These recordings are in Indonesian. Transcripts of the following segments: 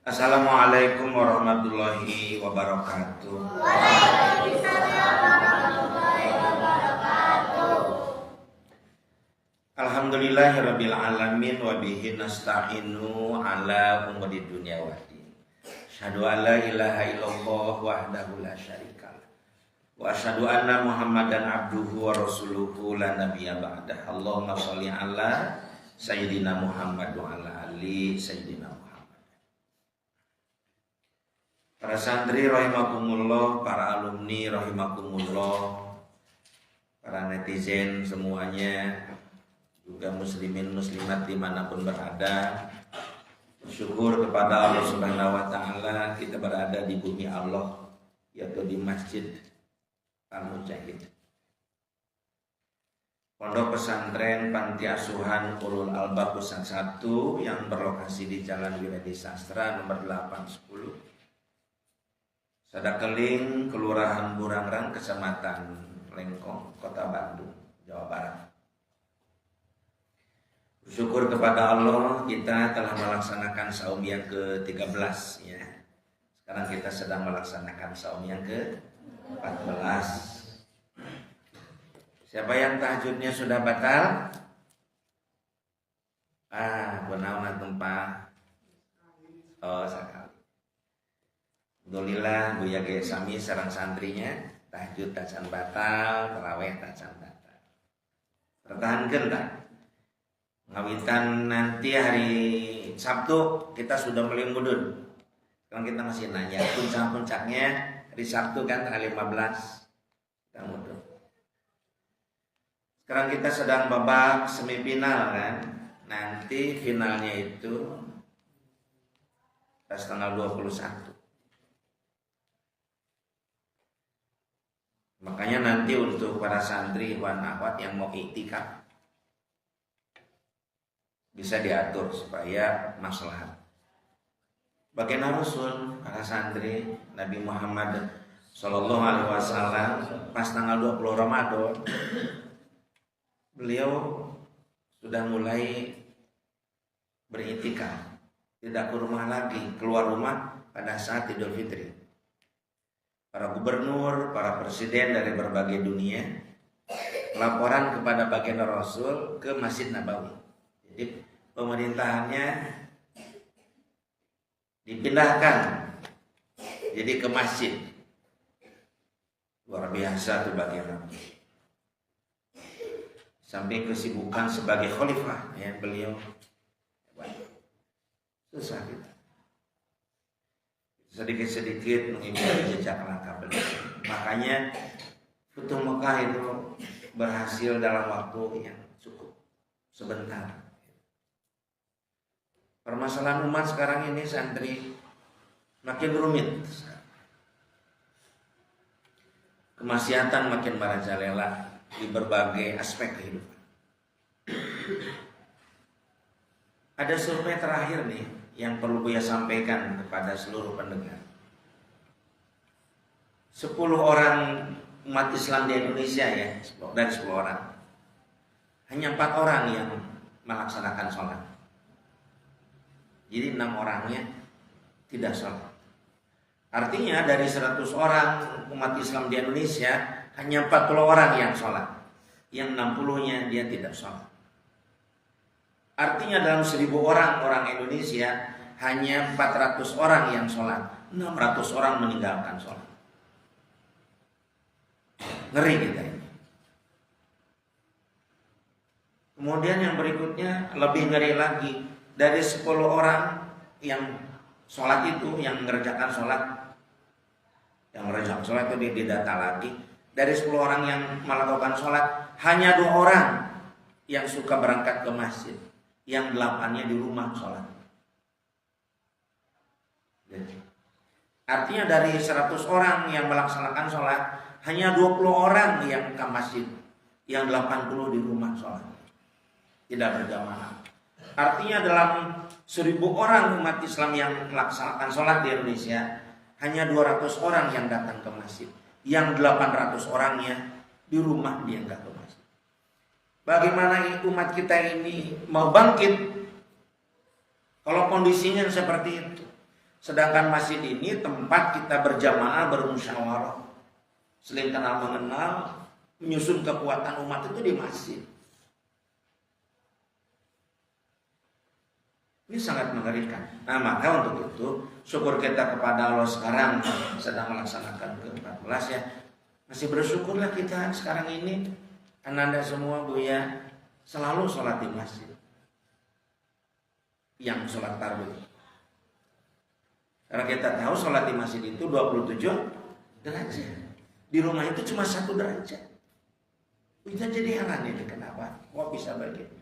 Assalamualaikum warahmatullahi wabarakatuh. Waalaikumsalam warahmatullahi wabarakatuh. Alhamdulillahirabbil alamin wa bihi nasta'inu ala umuri dunya waddin. Asyhadu an la ilaha illallah wahdahu la syarikalah. Wa asyhadu anna Muhammadan abduhu wa rasuluhu la nabiyya ba'dah. Allahumma shalli ala sayyidina Muhammad wa ala ali sayyidina Muhammad. Para santri rahimakumullah, para alumni rahimakumullah, para netizen semuanya, juga muslimin muslimat dimanapun berada, bersyukur kepada Allah Subhanahu wa Ta'ala kita berada di bumi Allah, yaitu di Masjid Al-Mujahid, Pondok Pesantren Panti Asuhan Ulul Albab Pusat 1 yang berlokasi di Jalan Wiradi Sastra nomor 810 Sadakeling, Kelurahan Burangrang, Kecamatan Lengkong, Kota Bandung, Jawa Barat. Bersyukur kepada Allah kita telah melaksanakan saum yang ke-13 ya. Sekarang kita sedang melaksanakan saum yang ke-14. Siapa yang tahajudnya sudah batal? Benaun tempat. Oh, sekali. Alhamdulillah Buya Gaya Sami sareng santrinya tahajud tacan batal, taraweh tacan batal. Pertahankan tak? Ngawitan nanti hari Sabtu kita sudah mulai mudun. Sekarang kita masih nanya puncak-puncaknya hari Sabtu kan tanggal 15 kita mudun. Sekarang kita sedang babak semifinal kan. Nanti finalnya itu pas tanggal 21. Makanya nanti untuk para santri wan akhwat yang mau iktikaf bisa diatur supaya maslahat. Bagaimana Rasul para santri Nabi Muhammad Sallallahu Alaihi Wasallam pas tanggal 20 Ramadan beliau sudah mulai beriktikaf, tidak ke rumah lagi, keluar rumah pada saat Idul Fitri. Para gubernur, para presiden dari berbagai dunia laporan kepada baginda Rasul ke Masjid Nabawi. Jadi pemerintahannya dipindahkan jadi ke masjid. Luar biasa tuh baginda. Sampai kesibukan sebagai khalifah ya beliau. Susah kita. Sedikit-sedikit mengikuti jejak langkah beliau. Makanya Futuh Mekah itu berhasil dalam waktu yang cukup sebentar. Permasalahan umat sekarang ini santri makin rumit. Kemaksiatan makin merajalela di berbagai aspek kehidupan. Ada survei terakhir nih yang perlu Buya sampaikan kepada seluruh pendengar. 10 orang umat Islam di Indonesia ya, dari 10 orang hanya 4 orang yang melaksanakan sholat. Jadi 6 orangnya tidak sholat. Artinya dari 100 orang umat Islam di Indonesia hanya 40 orang yang sholat, yang 60-nya dia tidak sholat. Artinya dalam 1000 orang Indonesia hanya 400 orang yang sholat, 600 orang meninggalkan sholat. Ngeri kita ini. Kemudian yang berikutnya lebih ngeri lagi. Dari 10 orang yang sholat itu, yang mengerjakan sholat, itu didata lagi. Dari 10 orang yang melakukan sholat, hanya 2 orang yang suka berangkat ke masjid. Yang 8-nya di rumah sholat. Artinya dari 100 orang yang melaksanakan sholat, hanya 20 orang yang ke masjid, yang 80 di rumah sholat, tidak berjamaah. Artinya dalam 1000 orang umat Islam yang melaksanakan sholat di Indonesia, hanya 200 orang yang datang ke masjid, yang 800 orangnya di rumah dia nggak ke masjid. Bagaimana umat kita ini mau bangkit kalau kondisinya seperti itu? Sedangkan masjid ini tempat kita berjamaah, bermusyawarah, saling kenal mengenal, menyusun kekuatan umat itu di masjid. Ini sangat mengerikan. Nah, maka untuk itu syukur kita kepada Allah sekarang sedang melaksanakan ke-14 ya. Masih bersyukurlah kita sekarang ini. Ananda semua Buya selalu sholat di masjid. Yang sholat tarawih. Karena kita tahu sholat di masjid itu 27 derajat. Di rumah itu cuma 1 derajat. Kita jadi heran ini kenapa? Kok bisa begitu?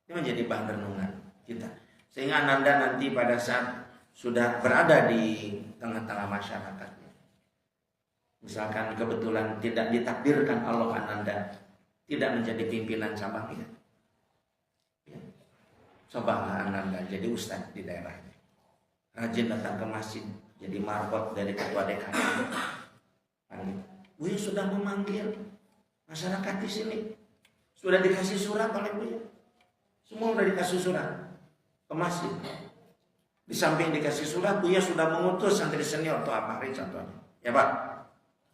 Ini menjadi bahan renungan kita. Sehingga Ananda nanti pada saat sudah berada di tengah-tengah masyarakatnya. Misalkan kebetulan tidak ditakdirkan Allah Ananda tidak menjadi pimpinan cabangnya. Ya. Cobalah Ananda jadi ustadz di daerah ini. Rajin datang ke masjid, jadi marbot dari ketua dekan. Buya sudah memanggil masyarakat di sini. Sudah dikasih surat oleh Buya. Semua sudah dikasih surat ke masjid. Di samping dikasih surat, Buya sudah mengutus santri senior atau Amari contohnya. Ya Pak,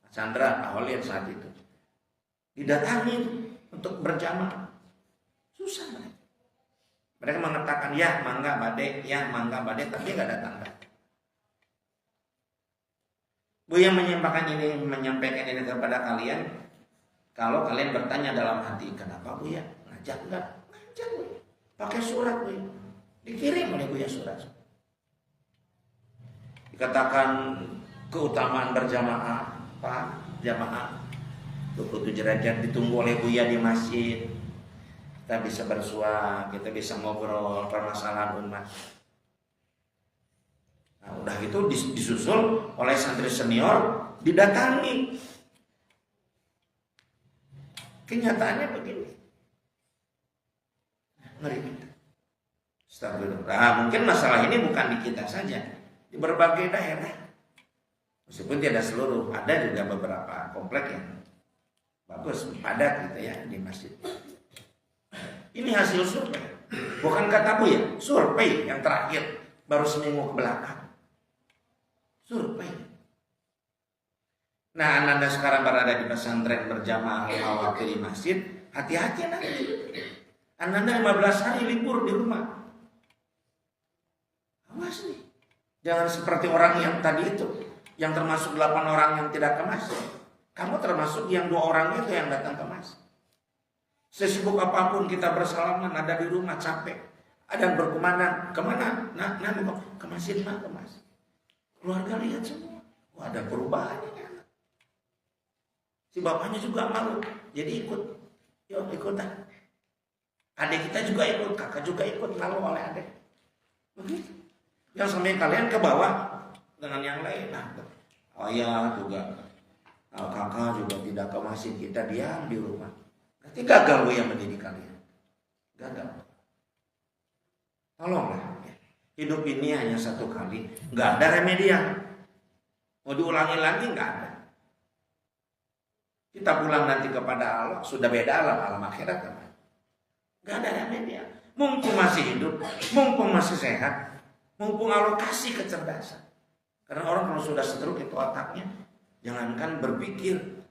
Chandra, Pak Holil saat itu. Didatangi untuk berjamaah. Susah mereka. Mereka mengatakan ya mangga bade, ya mangga bade, tapi nggak datang. Buya menyampaikan ini kepada kalian. Kalau kalian bertanya dalam hati, kenapa Buya ngajak enggak? Ngajak Buya. Pakai surat Buya. Dikirim oleh Buya surat. Dikatakan keutamaan berjamaah, Pak, jamaah 27 derajat ditunggu oleh Buya di masjid. Kita bisa bersua, kita bisa ngobrol permasalahan umat. Nah, udah gitu disusul oleh santri senior, didatangi. Kenyataannya begini. Ngeri kita. Astagfirullah. Nah, mungkin masalah ini bukan di kita saja, di berbagai daerah. Meskipun tidak seluruh, ada juga beberapa komplek yang bagus, padat gitu ya di masjid. Ini hasil survei, bukan kata Buya, survei yang terakhir baru seminggu ke belakang. Survei. Nah, Ananda sekarang berada di pesantren berjamaah 5 waktu di masjid, hati-hati nanti. Ananda 15 hari libur di rumah. Awas nih. Jangan seperti orang yang tadi itu, yang termasuk 8 orang yang tidak ke masjid. Kamu termasuk yang 2 orang itu yang datang ke masjid. Sesibuk apapun kita bersalaman, ada di rumah capek, ada berkumandang kemana? Nah, ke masjid, ke masjid. Keluarga lihat semua, wah ada perubahannya. Si bapaknya juga malu, jadi ikut, yuk ikutan. Adik kita juga ikut, kakak juga ikut, malu oleh adik. Begitu. Yang sampai kalian ke bawah dengan yang lain. Nah, ayah juga, kakak juga tidak ke masjid, kita diam di rumah. Berarti gagal yang mendidik kalian. Gagal. Tolonglah. Hidup ini hanya 1 kali. Nggak ada remedial. Mau diulangi lagi nggak ada. Kita pulang nanti kepada Allah. Sudah beda alam akhirat kan? Nggak ada remedial. Mumpung masih hidup. Mumpung masih sehat. Mumpung Allah kasih kecerdasan. Karena orang kalau sudah stroke itu otaknya. Jangankan berpikir.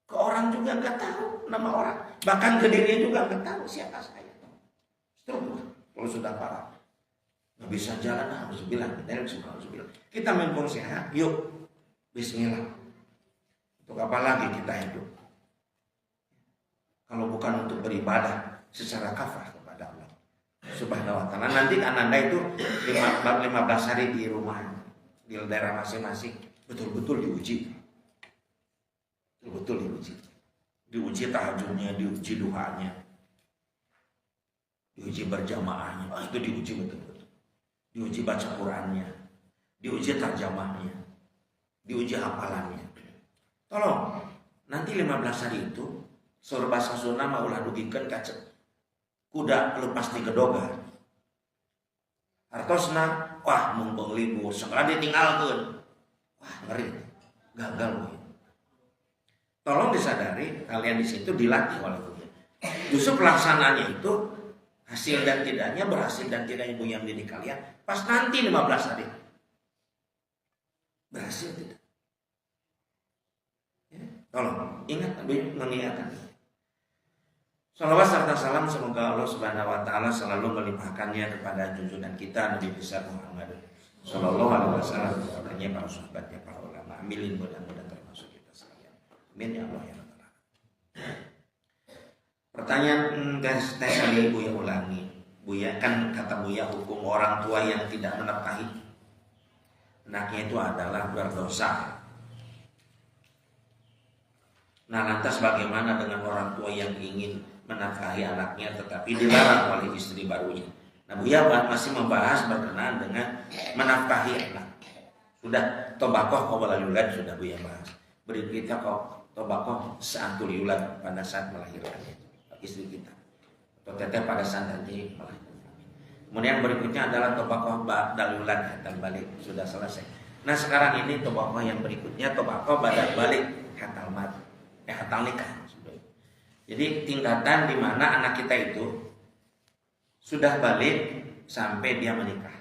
Ke orang juga nggak tahu nama orang. Bahkan ke dirinya juga nggak tahu siapa saya. Stroke kalau sudah parah. Nggak bisa jalan, harus bilang. Kita mumpung sehat, yuk. Bismillah. Untuk apa lagi kita hidup? Kalau bukan untuk beribadah secara kafah kepada Allah Subhanahu wa ta'ala. Nanti Ananda itu 15 hari di rumah, di daerah masing-masing, betul-betul diuji. Betul diuji. Diuji tahajudnya, diuji duhanya, diuji berjamaahnya. Itu diuji betul-betul. Diuji baca Qurannya, diuji terjemahnya, diuji hafalannya. Tolong, nanti 15 hari itu sur bahasa Sunda mah ulah dugikeun ka kuda lepas di gedoga. Artosna, wah mumpung libur, segala ditinggalkeun. Wah ngeri, gagal. Tolong disadari, kalian di situ dilatih oleh Tuhan. Justru pelaksanaannya itu Hasil dan tidaknya, berhasil dan tidaknya Buya mendidik kalian pas nanti 15 hari. Berhasil tidak? Ya, tolong ingat, mengingatkan. Salawat serta salam semoga Allah Subhanahu wa taala selalu melimpahkannya kepada junjungan kita Nabi besar Muhammad sallallahu alaihi wasallam, kepadanya, para sahabatnya, para ulama. Amin, mudah-mudahan termasuk kita sekalian. Amin ya Allah ya Rabbal alamin. Pertanyaan tes kali Buya ulangi. Buya kan kata Buya hukum orang tua yang tidak menafkahi anaknya itu adalah berdosa. Nah, lantas bagaimana dengan orang tua yang ingin menafkahi anaknya tetapi dilarang oleh istri barunya? Nah, Buya masih membahas berkenaan dengan menafkahi anak. Sudah tobakoh qabla yulad sudah Buya bahas. Berikutnya kok tobakoh sa'atul yulad pada saat melahirkannya istri kita, atau teteh pada saat nanti melahirkan. Kemudian berikutnya adalah tobakoh ba'dal yulad dan balik, sudah selesai. Nah, sekarang ini tobakoh yang berikutnya tobakoh ba'dal balik hatal mat, hatal nikah. Jadi tingkatan di mana anak kita itu sudah balik sampai dia menikah.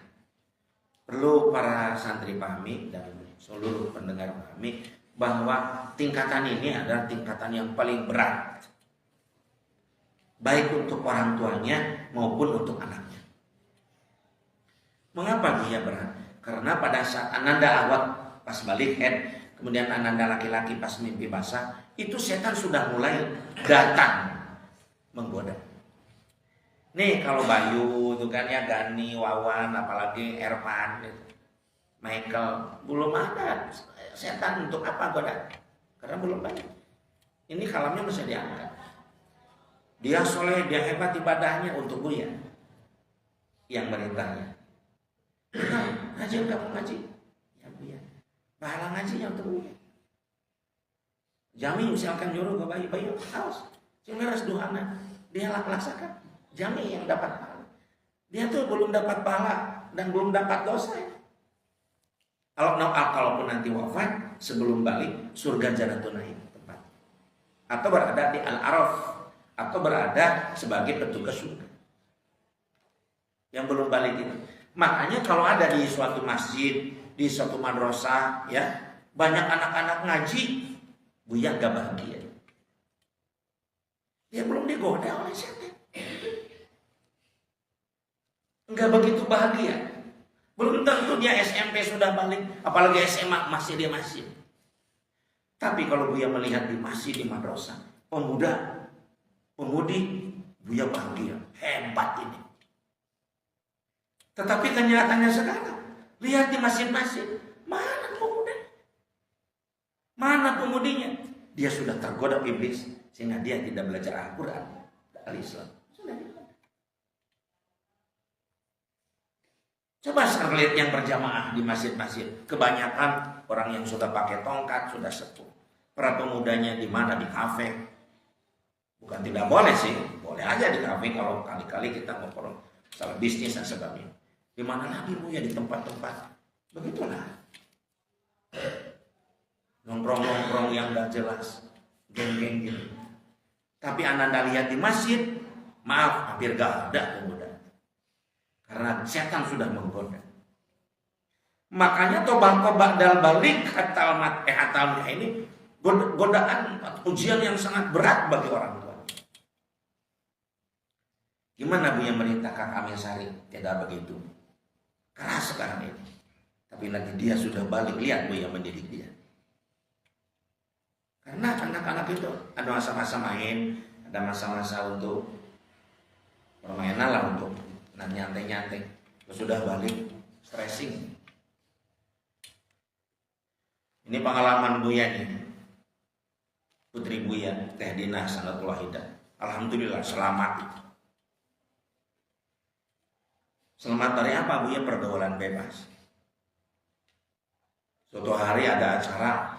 Perlu para santri pahami dan seluruh pendengar pahami bahwa tingkatan ini adalah tingkatan yang paling berat, baik untuk orang tuanya maupun untuk anaknya. Mengapa dia berat? Karena pada saat ananda awal pas balik head, kemudian ananda laki-laki pas mimpi basah, itu setan sudah mulai datang menggoda. Nih kalau Bayu itu kan ya, Gani, Wawan, apalagi Erman, Michael, belum ada setan untuk apa goda? Karena belum banyak. Ini kalamnya bisa diangkat. Dia soleh, dia hebat ibadahnya untuk Buya yang merintahnya. Ngaji kamu ngaji, ya Buya. Pahala ngajinya untuk Buya. Jami misalkan nyuruh ke Bayu, awas, cenggeras duhana, dia laksakan. Jami yang dapat pahala. Dia tuh belum dapat pahala dan belum dapat dosa. Kalaupun nanti wafat sebelum balik, surga Jannatul Naim tempat. Atau berada di Al-Araf, atau berada sebagai petugas surga yang belum balik itu. Makanya kalau ada di suatu masjid, di suatu madrasah, ya banyak anak-anak ngaji, Buya gak bahagia. Dia belum digoda oleh setan, nggak begitu bahagia. Belum tentu dia SMP sudah balik, apalagi SMA masih dia masih. Tapi kalau Buya melihat di masjid, di madrasah, pemudi, Buya bahagia, hebat ini. Tetapi kenyataannya sekarang, lihat di masjid-masjid, mana pemuda? Mana pemudinya? Dia sudah tergoda iblis sehingga dia tidak belajar Al-Quran, Al-Islam. Coba sekarang lihat yang berjamaah di masjid-masjid, kebanyakan orang yang sudah pakai tongkat, sudah sepuh. Para pemudanya di mana? Di kafe. Bukan tidak boleh sih, boleh aja di kafe kalau kali-kali kita ngobrol soal bisnis dan sebagainya. Di mana lagi Buya di tempat-tempat begitulah, nongkrong-nongkrong yang gak jelas, geng-geng gitu. Tapi Anda lihat di masjid, maaf hampir gak ada pemuda, karena setan sudah menggoda. Makanya tobakoh ba'dal balik hatal nikah ini godaan, ujian yang sangat berat bagi orang tua. Gimana Buya merintah Kak Amil Sari? Tidak begitu keras sekarang ini. Tapi nanti dia sudah balik, lihat Buya mendidik dia. Karena anak-anak itu ada masa-masa main, ada masa-masa untuk permainan lah, untuk nyantai-nyantai. Sudah balik, stressing. Ini pengalaman Buya nih. Putri Buya, Teh Dinah Sanatul Wahidah. Alhamdulillah selamat. Selamat dari apa Buya? Pergaulan bebas. Suatu hari ada acara,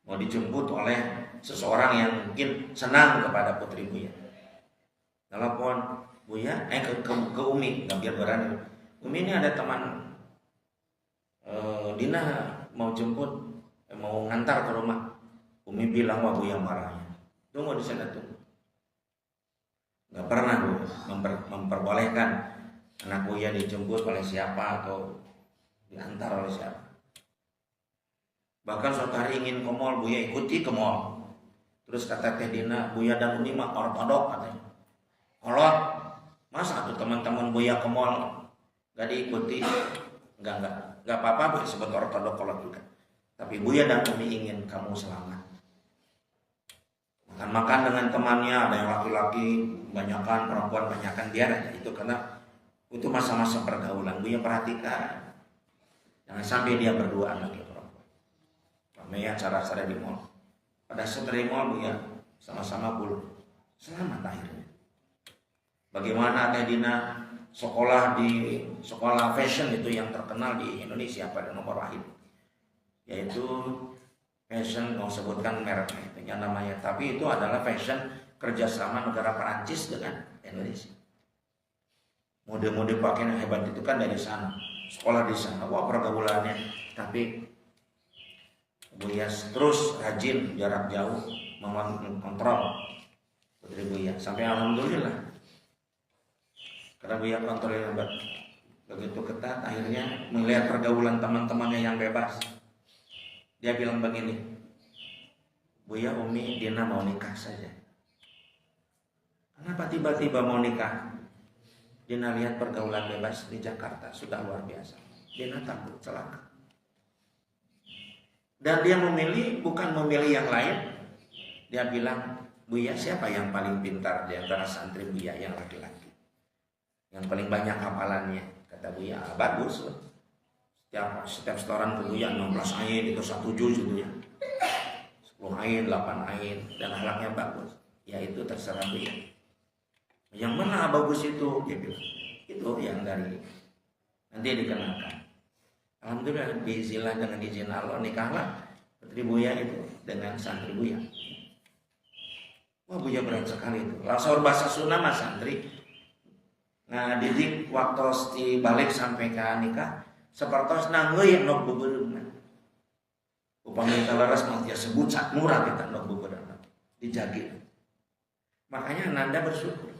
mau dijemput oleh seseorang yang mungkin senang kepada Putri Buya. Telepon Buya, ke Umi, nggak biar berani. Umi ini ada teman Dina mau jemput, mau ngantar ke rumah. Umi bilang wah Buya marahnya. Tunggu di sana tunggu. nggak pernah Bu memperbolehkan anak Buya dijemput oleh siapa atau diantar oleh siapa. Bahkan suatu hari ingin ke mall, Buya ikuti ke mall. Terus kata Teh Dina, Buya dan Umi mah ortodok katanya. Kolot, masa tuh teman-teman Buya ke mall nggak diikuti? Nggak apa-apa Bu, sebut ortodok kolot juga. Tapi Buya dan Umi ingin kamu selamat. Makan dengan temannya, ada yang laki-laki banyakan, perempuan banyakan, biar aja itu, karena itu masa-masa pergaulan. Buya perhatikan, jangan sampai dia berdua lagi perempuan. Ramai acara-acara di mall. Pada saat dari mall Buya sama-sama pulang, selamat akhirnya. Bagaimana Teh Dina sekolah di sekolah fashion itu yang terkenal di Indonesia pada nomor wahid, yaitu fashion, mau sebutkan mereknya itu yang namanya, tapi itu adalah fashion kerjasama negara Perancis dengan Indonesia. Mode-mode pakaian yang hebat itu kan dari sana, sekolah di sana, wah pergaulannya. Tapi Buya terus rajin jarak jauh mengontrol putri Buya sampai alhamdulillah, karena Buya kontrol hebat begitu ketat, akhirnya melihat pergaulan teman-temannya yang bebas. Dia bilang begini, Buya, Umi, Dina mau nikah saja. Kenapa tiba-tiba mau nikah? Dina lihat pergaulan bebas di Jakarta sudah luar biasa. Dina takut celaka. Dan dia memilih, bukan memilih yang lain. Dia bilang, Buya, siapa yang paling pintar di antara santri Buya yang laki-laki? Yang paling banyak hafalannya? Kata Buya, bagus. Setiap setoran ke Buya 16 ain itu 1 juz gitu ya, 10 ain, 8 ain, dan akhlaknya bagus. Ya itu terserah Buya. Yang mana bagus itu? Dia bilang itu yang dari nanti dikenakan. Alhamdulillah biiznillah, dengan izin Allah nikahlah putri Buya itu dengan santri Buya. Wah Buya berat sekali itu. Langsung bahasa Sunda mas santri. Nah didik waktu balik sampai ke nikah sepertos nangeuy nok bebeureunan. Upami leres mah dia sebut sak murah kita nok bebeureunan dijagi. Makanya Anda bersyukur.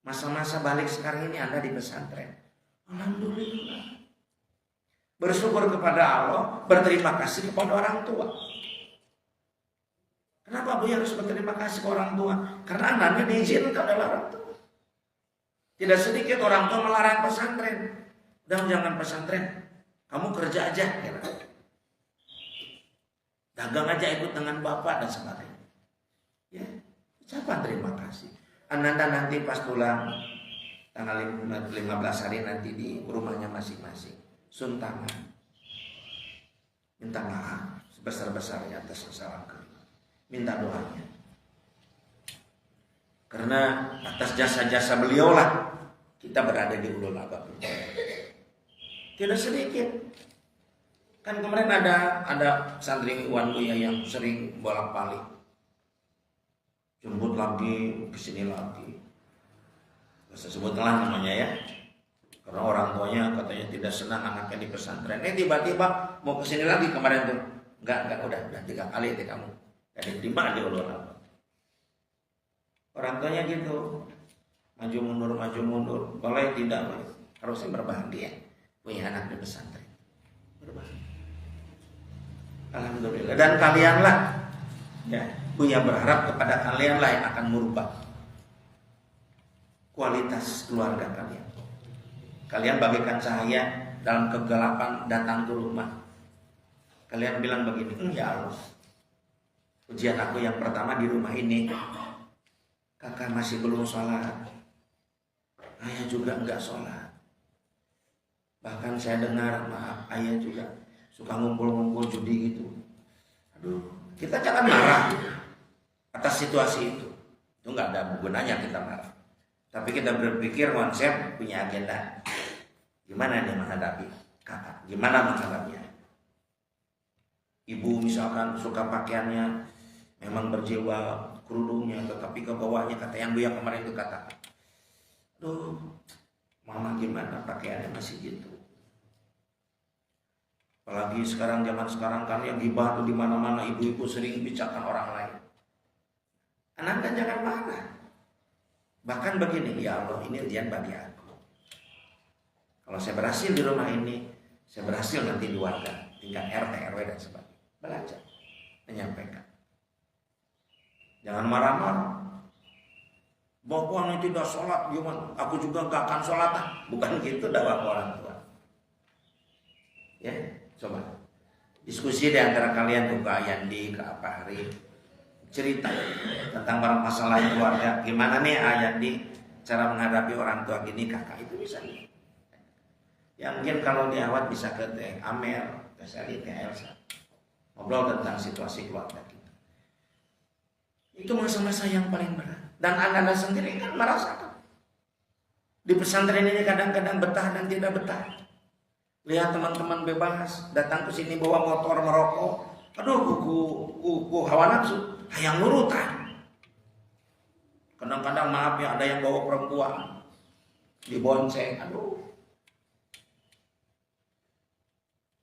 Masa-masa balik sekarang ini Anda di pesantren. Alhamdulillah. Bersyukur kepada Allah, berterima kasih kepada orang tua. Kenapa Bu harus berterima kasih ke orang tua? Karena anaknya diizinkan oleh orang tua. Tidak sedikit orang tua melarang pesantren. Dan jangan pesantren, kamu kerja aja, ya. Dagang aja ikut dengan bapak dan sebagainya. Ya, ucapan terima kasih. Ananda nanti pas pulang tanggal 15 hari nanti di rumahnya masing-masing, suntangan, minta maaf sebesar-besarnya atas kesalahan, minta doanya. Karena atas jasa-jasa beliau lah kita berada di ulul albab. Tidak sedikit. Kan kemarin ada santri Wan Buya yang sering bolak-balik, jemput lagi, kesini lagi. Saya sebutlah namanya ya. Karena orang tuanya katanya tidak senang anaknya di pesantren. Tiba-tiba mau kesini lagi kemarin tuh. Enggak, udah 3 kali itu kamu. Gak diterima di ulul albab. Orang tuanya gitu. Maju mundur. Boleh tidak boleh. Harusnya berbahagia punya anak di pesantren. Berbahagia. Alhamdulillah. Dan kalianlah, ya, Buya berharap kepada kalianlah yang akan merubah kualitas keluarga kalian. Kalian bagaikan cahaya dalam kegelapan datang ke rumah. Kalian bilang begini, ya Allah, ujian aku yang pertama di rumah ini, kakak masih belum sholat, ayah juga enggak sholat. Bahkan saya dengar, maaf, ayah juga suka ngumpul-ngumpul judi gitu. Aduh, kita jangan marah atas situasi itu. Itu nggak ada gunanya kita marah. Tapi kita berpikir konsep punya agenda. Gimana dia menghadapi kakak? Gimana menghadapinya? Ibu misalkan suka pakaiannya memang berjiwa kerudungnya, tetapi ke bawahnya kata yang Buya kemarin itu kata, aduh, mama gimana pakaiannya masih gitu. Apalagi sekarang zaman sekarang kan yang gibah tuh di mana-mana, ibu-ibu sering bicarakan orang lain. Anak kan jangan marah. Bahkan begini, ya Allah, ini ujian bagi aku. Kalau saya berhasil di rumah ini, saya berhasil nanti di warga, tingkat RT, RW dan sebagainya. Belajar, menyampaikan. Jangan marah-marah. Bapak tidak sholat, gimana? Aku juga gak akan sholat. Bukan gitu dakwah orang tua. Ya, coba diskusi di antara kalian tuh, ke Ayandi, ke apa hari, cerita tentang masalah keluarga. Gimana nih Ayandi cara menghadapi orang tua gini, kakak itu bisa nih. Ya mungkin kalau di awal bisa ke Teh Amel, Teh Sally, Teh Elsa, ngobrol tentang situasi keluarga kita. Itu masa-masa yang paling berat. Dan anda sendiri kan merasakan. Di pesantren ini kadang-kadang betah dan tidak betah. Lihat teman-teman bebas datang ke sini bawa motor merokok. Aduh, kuku hawa nafsu, hayang nurutan. Kadang-kadang maaf ya, ada yang bawa perempuan dibonceng. Aduh,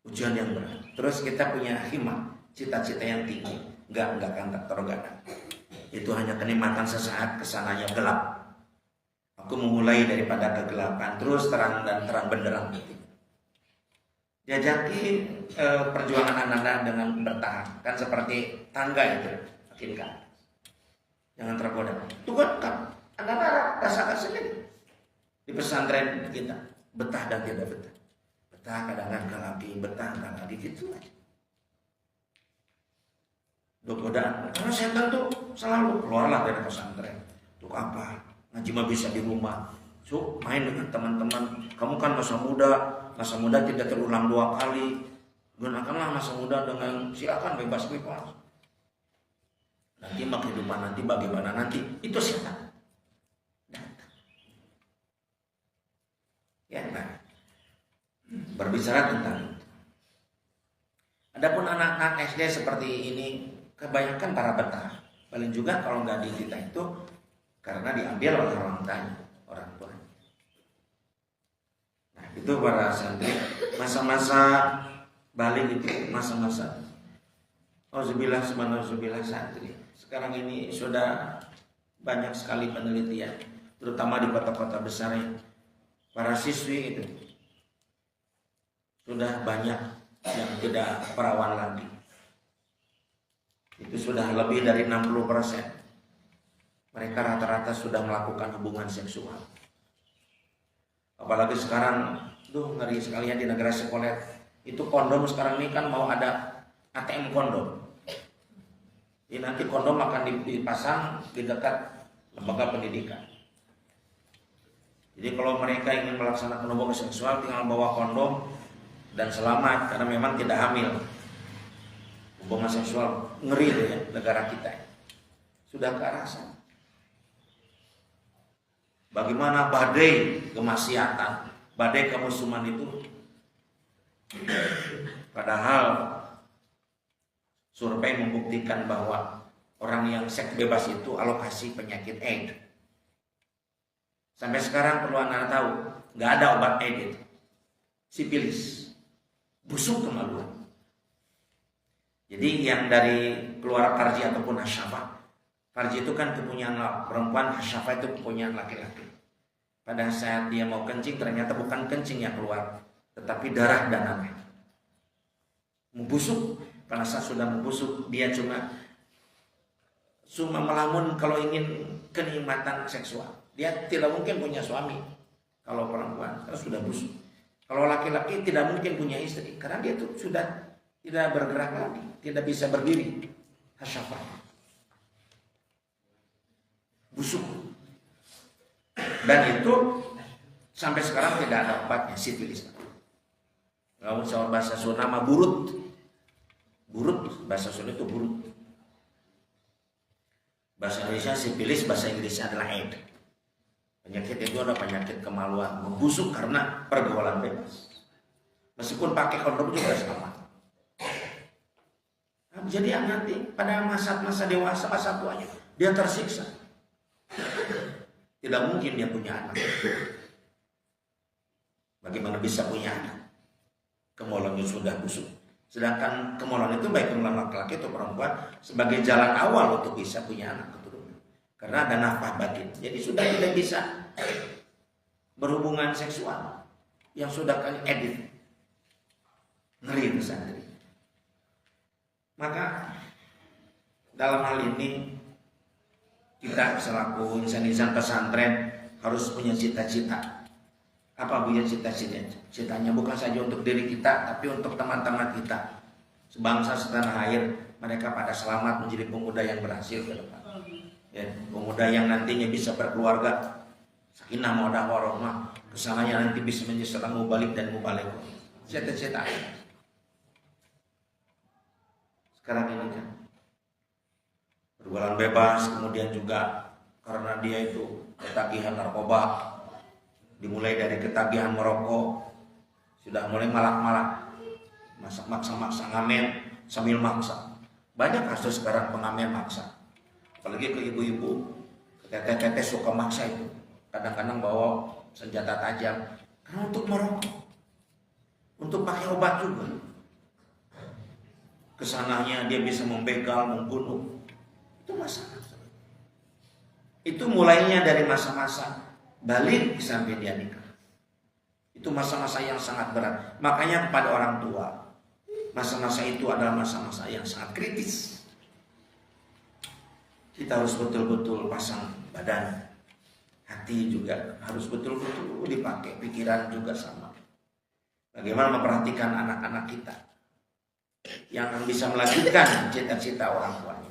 ujian yang berat. Terus kita punya himmat, cita-cita yang tinggi, enggak akan tergadang. Itu hanya kenikmatan sesaat, kesananya gelap. Aku memulai daripada kegelapan, terus terang dan terang benderang. Jajaki perjuangan Anda dengan bertahan, kan seperti tangga itu, makin kan. Jangan tergoda. Itu kan Anda rasakan sendiri di pesantren kita, betah dan tidak betah. Betah kadang-kadang lagi, betah kadang lagi gitu aja. Godaan. Karena setan tuh selalu keluarlah dari pesantren. Untuk apa? Ngaji mah bisa di rumah. So, main dengan teman-teman. Kamu kan masa muda tidak terulang 2 kali. Gunakanlah masa muda dengan silakan bebas. Nanti kehidupan nanti bagaimana nanti? Itu setan. Ya, nah. Berbicara tentang adapun anak-anak SD seperti ini, kebanyakan para betah. Paling juga kalau nggak di kita itu karena diambil oleh orang tua. Nah itu para santri, masa-masa balik itu masa-masa auzubillah santri. Sekarang ini sudah banyak sekali penelitian, terutama di kota-kota besar ya. Para siswi itu sudah banyak yang tidak perawan lagi. Itu sudah lebih dari 60%. Mereka rata-rata sudah melakukan hubungan seksual. Apalagi sekarang, ngeri sekali ya di negara sekuler. Itu kondom sekarang ini kan mau ada ATM kondom. Jadi nanti kondom akan dipasang di dekat lembaga pendidikan. Jadi kalau mereka ingin melaksanakan hubungan seksual tinggal bawa kondom dan selamat karena memang tidak hamil. Hubungan seksual ngeri ya negara kita sudah ke arah sana. Bagaimana badai kemaksiatan, badai kemusuhan itu, padahal survei membuktikan bahwa orang yang seks bebas itu alokasi penyakit AIDS. Sampai sekarang perlu Anda tahu, nggak ada obat AIDS itu. Sipilis, busuk kemaluan. Jadi yang dari keluar farji ataupun hasyafah. Farji itu kan kepunyaan perempuan, hasyafah itu kepunyaan laki-laki. Pada saat dia mau kencing ternyata bukan kencing yang keluar, tetapi darah dan nanah. Membusuk, pada saat sudah membusuk dia cuma melamun kalau ingin kenikmatan seksual. Dia tidak mungkin punya suami kalau perempuan, karena sudah busuk. Kalau laki-laki tidak mungkin punya istri, karena dia tuh sudah tidak bergerak lagi, tidak bisa berdiri. Hasyafah. Busuk. Dan itu sampai sekarang tidak ada obatnya, sifilis. Kalau bahasa Sunda nama burut. Burut, bahasa Sunda itu burut. Bahasa Indonesia sifilis, bahasa Inggrisnya adalah AIDS. Penyakit itu ada penyakit kemaluan, membusuk karena pergaulan bebas. Meskipun pakai kondom juga sama. Jadi nanti pada masa dewasa, masa tuanya dia tersiksa. Tidak mungkin dia punya anak. Bagaimana bisa punya anak? Kemaluannya sudah busuk. Sedangkan kemaluan itu baik kemaluan laki-laki atau perempuan sebagai jalan awal untuk bisa punya anak keturunan. karena ada nafkah batin. Jadi sudah tidak bisa berhubungan seksual, yang sudah kali edit, ngeri itu santri. Maka dalam hal ini kita selaku insan-insan pesantren harus punya cita-cita. Apa punya cita-citanya? Citanya bukan saja untuk diri kita, tapi untuk teman-teman kita, sebangsa setanah air, mereka pada selamat menjadi pemuda yang berhasil ke depan. Ya, pemuda yang nantinya bisa berkeluarga, sakinah mawaddah warahmah, kesananya nanti bisa menjadi seorang mubalik dan mubalik. Cita-cita. Sekarang ini kan berjualan bebas, kemudian juga karena dia itu ketagihan narkoba, dimulai dari ketagihan merokok, sudah mulai malak-malak, maksa ngamen sambil maksa. Banyak kasus sekarang pengamen maksa, apalagi ke ibu-ibu, ke teteh-teteh suka maksa itu, kadang-kadang bawa senjata tajam karena untuk merokok, untuk pakai obat juga. Kesananya dia bisa membegal, membunuh. Itu masalah. Itu mulainya dari masa-masa balik sampai dia nikah. Itu masa-masa yang sangat berat. Makanya kepada orang tua, masa-masa itu adalah masa-masa yang sangat kritis. Kita harus betul-betul pasang badan. Hati juga harus betul-betul dipakai. Pikiran juga sama. Bagaimana memperhatikan anak-anak kita yang bisa melanjutkan cita-cita orang tuanya.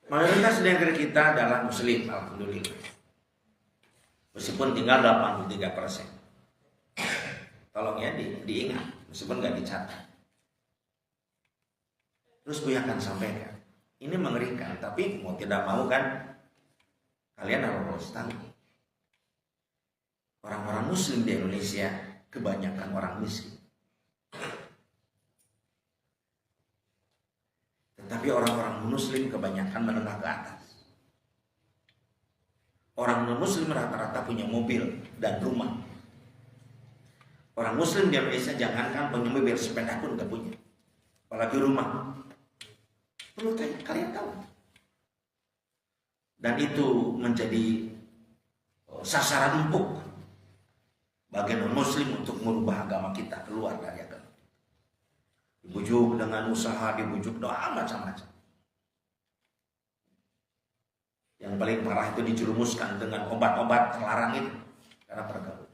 Mayoritas negeri kita adalah muslim, alhamdulillah. Meskipun tinggal 83%. Tolong ya diingat, meskipun nggak dicatat. Terus gue akan sampaikan, ini mengerikan, tapi mau tidak mau kan, kalian harus tahu. Orang-orang muslim di Indonesia kebanyakan orang miskin. Tetapi orang-orang muslim kebanyakan menengah ke atas. Orang non-muslim rata-rata punya mobil dan rumah. Orang muslim di Indonesia jangankan punya mobil, sepeda pun gak punya, apalagi rumah. Perlu kalian tahu. Dan itu menjadi sasaran empuk bagi non-muslim untuk merubah agama kita keluar dari agama. Dibujuk dengan usaha, dibujuk doa, macam-macam. Yang paling parah itu dijerumuskan dengan obat-obat terlarang itu karena pergaulan.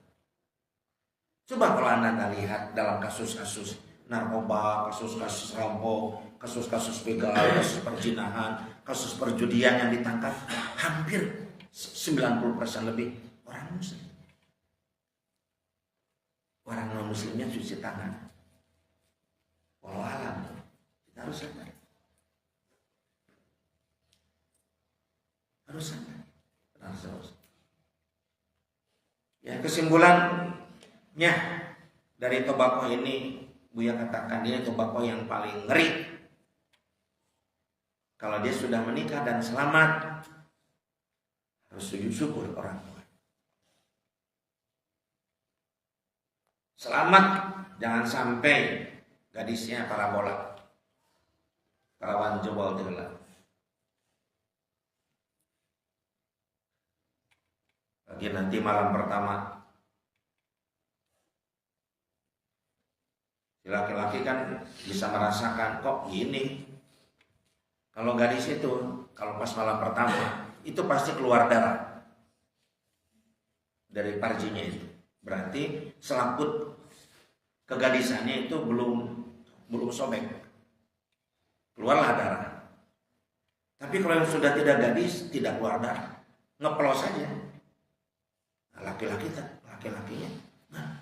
Coba kalau Anda lihat dalam kasus-kasus narkoba, kasus-kasus rampok, kasus-kasus begal, kasus perzinahan, kasus perjudian yang ditangkap, hampir 90% lebih orang muslim. Orang non-muslimnya cuci tangan. Walau alam, kita harus sadar. Harus sadar. Harus. Ya, kesimpulannya dari tobako ini, Buya katakan dia tobako yang paling ngeri. Kalau dia sudah menikah dan selamat, harus sujud syukur orang tua. Selamat, jangan sampai gadisnya parabola, karawan jebol telah. Lagi nanti malam pertama, si laki-laki kan bisa merasakan kok gini. Kalau gadis itu, kalau pas malam pertama, itu pasti keluar darah dari parjinya itu. Berarti selaput kegadisannya itu belum sobek, keluarlah darah. Tapi kalau yang sudah tidak gadis, tidak keluar darah, ngeplos saja. Nah, laki-lakinya, nah,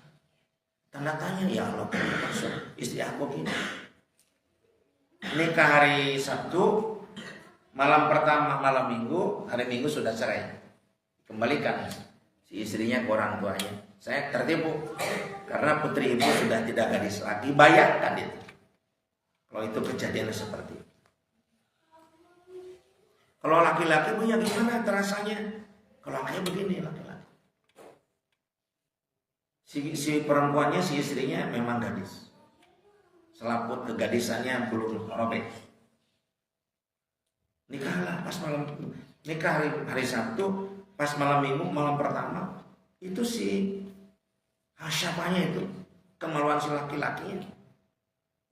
tanda tanya, ya Allah, maksud istri aku gini. Nikah hari Sabtu, malam pertama, malam Minggu, hari Minggu sudah cerai, kembalikan si istrinya ke orang tuanya. Saya tertipu karena putri ibu sudah tidak gadis lagi. Bayangkan itu kalau itu kejadian seperti itu. Kalau laki-laki punya gimana terasanya? Kalau anaknya begini laki-laki. Si perempuannya, si istrinya memang gadis. selaput kegadisannya belum robek. Nikahlah pas malam, nikah hari Sabtu, pas malam Minggu, malam pertama, itu si siapanya itu, kemaluan si laki-lakinya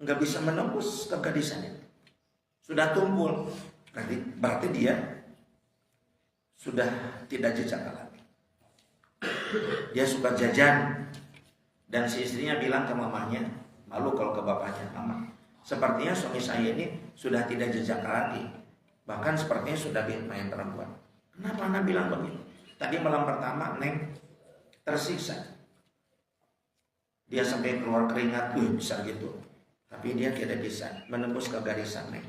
nggak bisa menembus kegadisannya, sudah tumpul, berarti dia sudah tidak jejak lagi. Dia suka jajan, dan si istrinya bilang ke mamanya, malu kalau ke bapaknya, mama, sepertinya suami saya ini sudah tidak jejak lagi, bahkan sepertinya sudah main perempuan. Kenapa anak bilang begitu? Tadi malam pertama Neng tersiksa, dia sampai keluar keringat, bisa gitu, tapi dia tidak bisa menembus kegarisan Neng.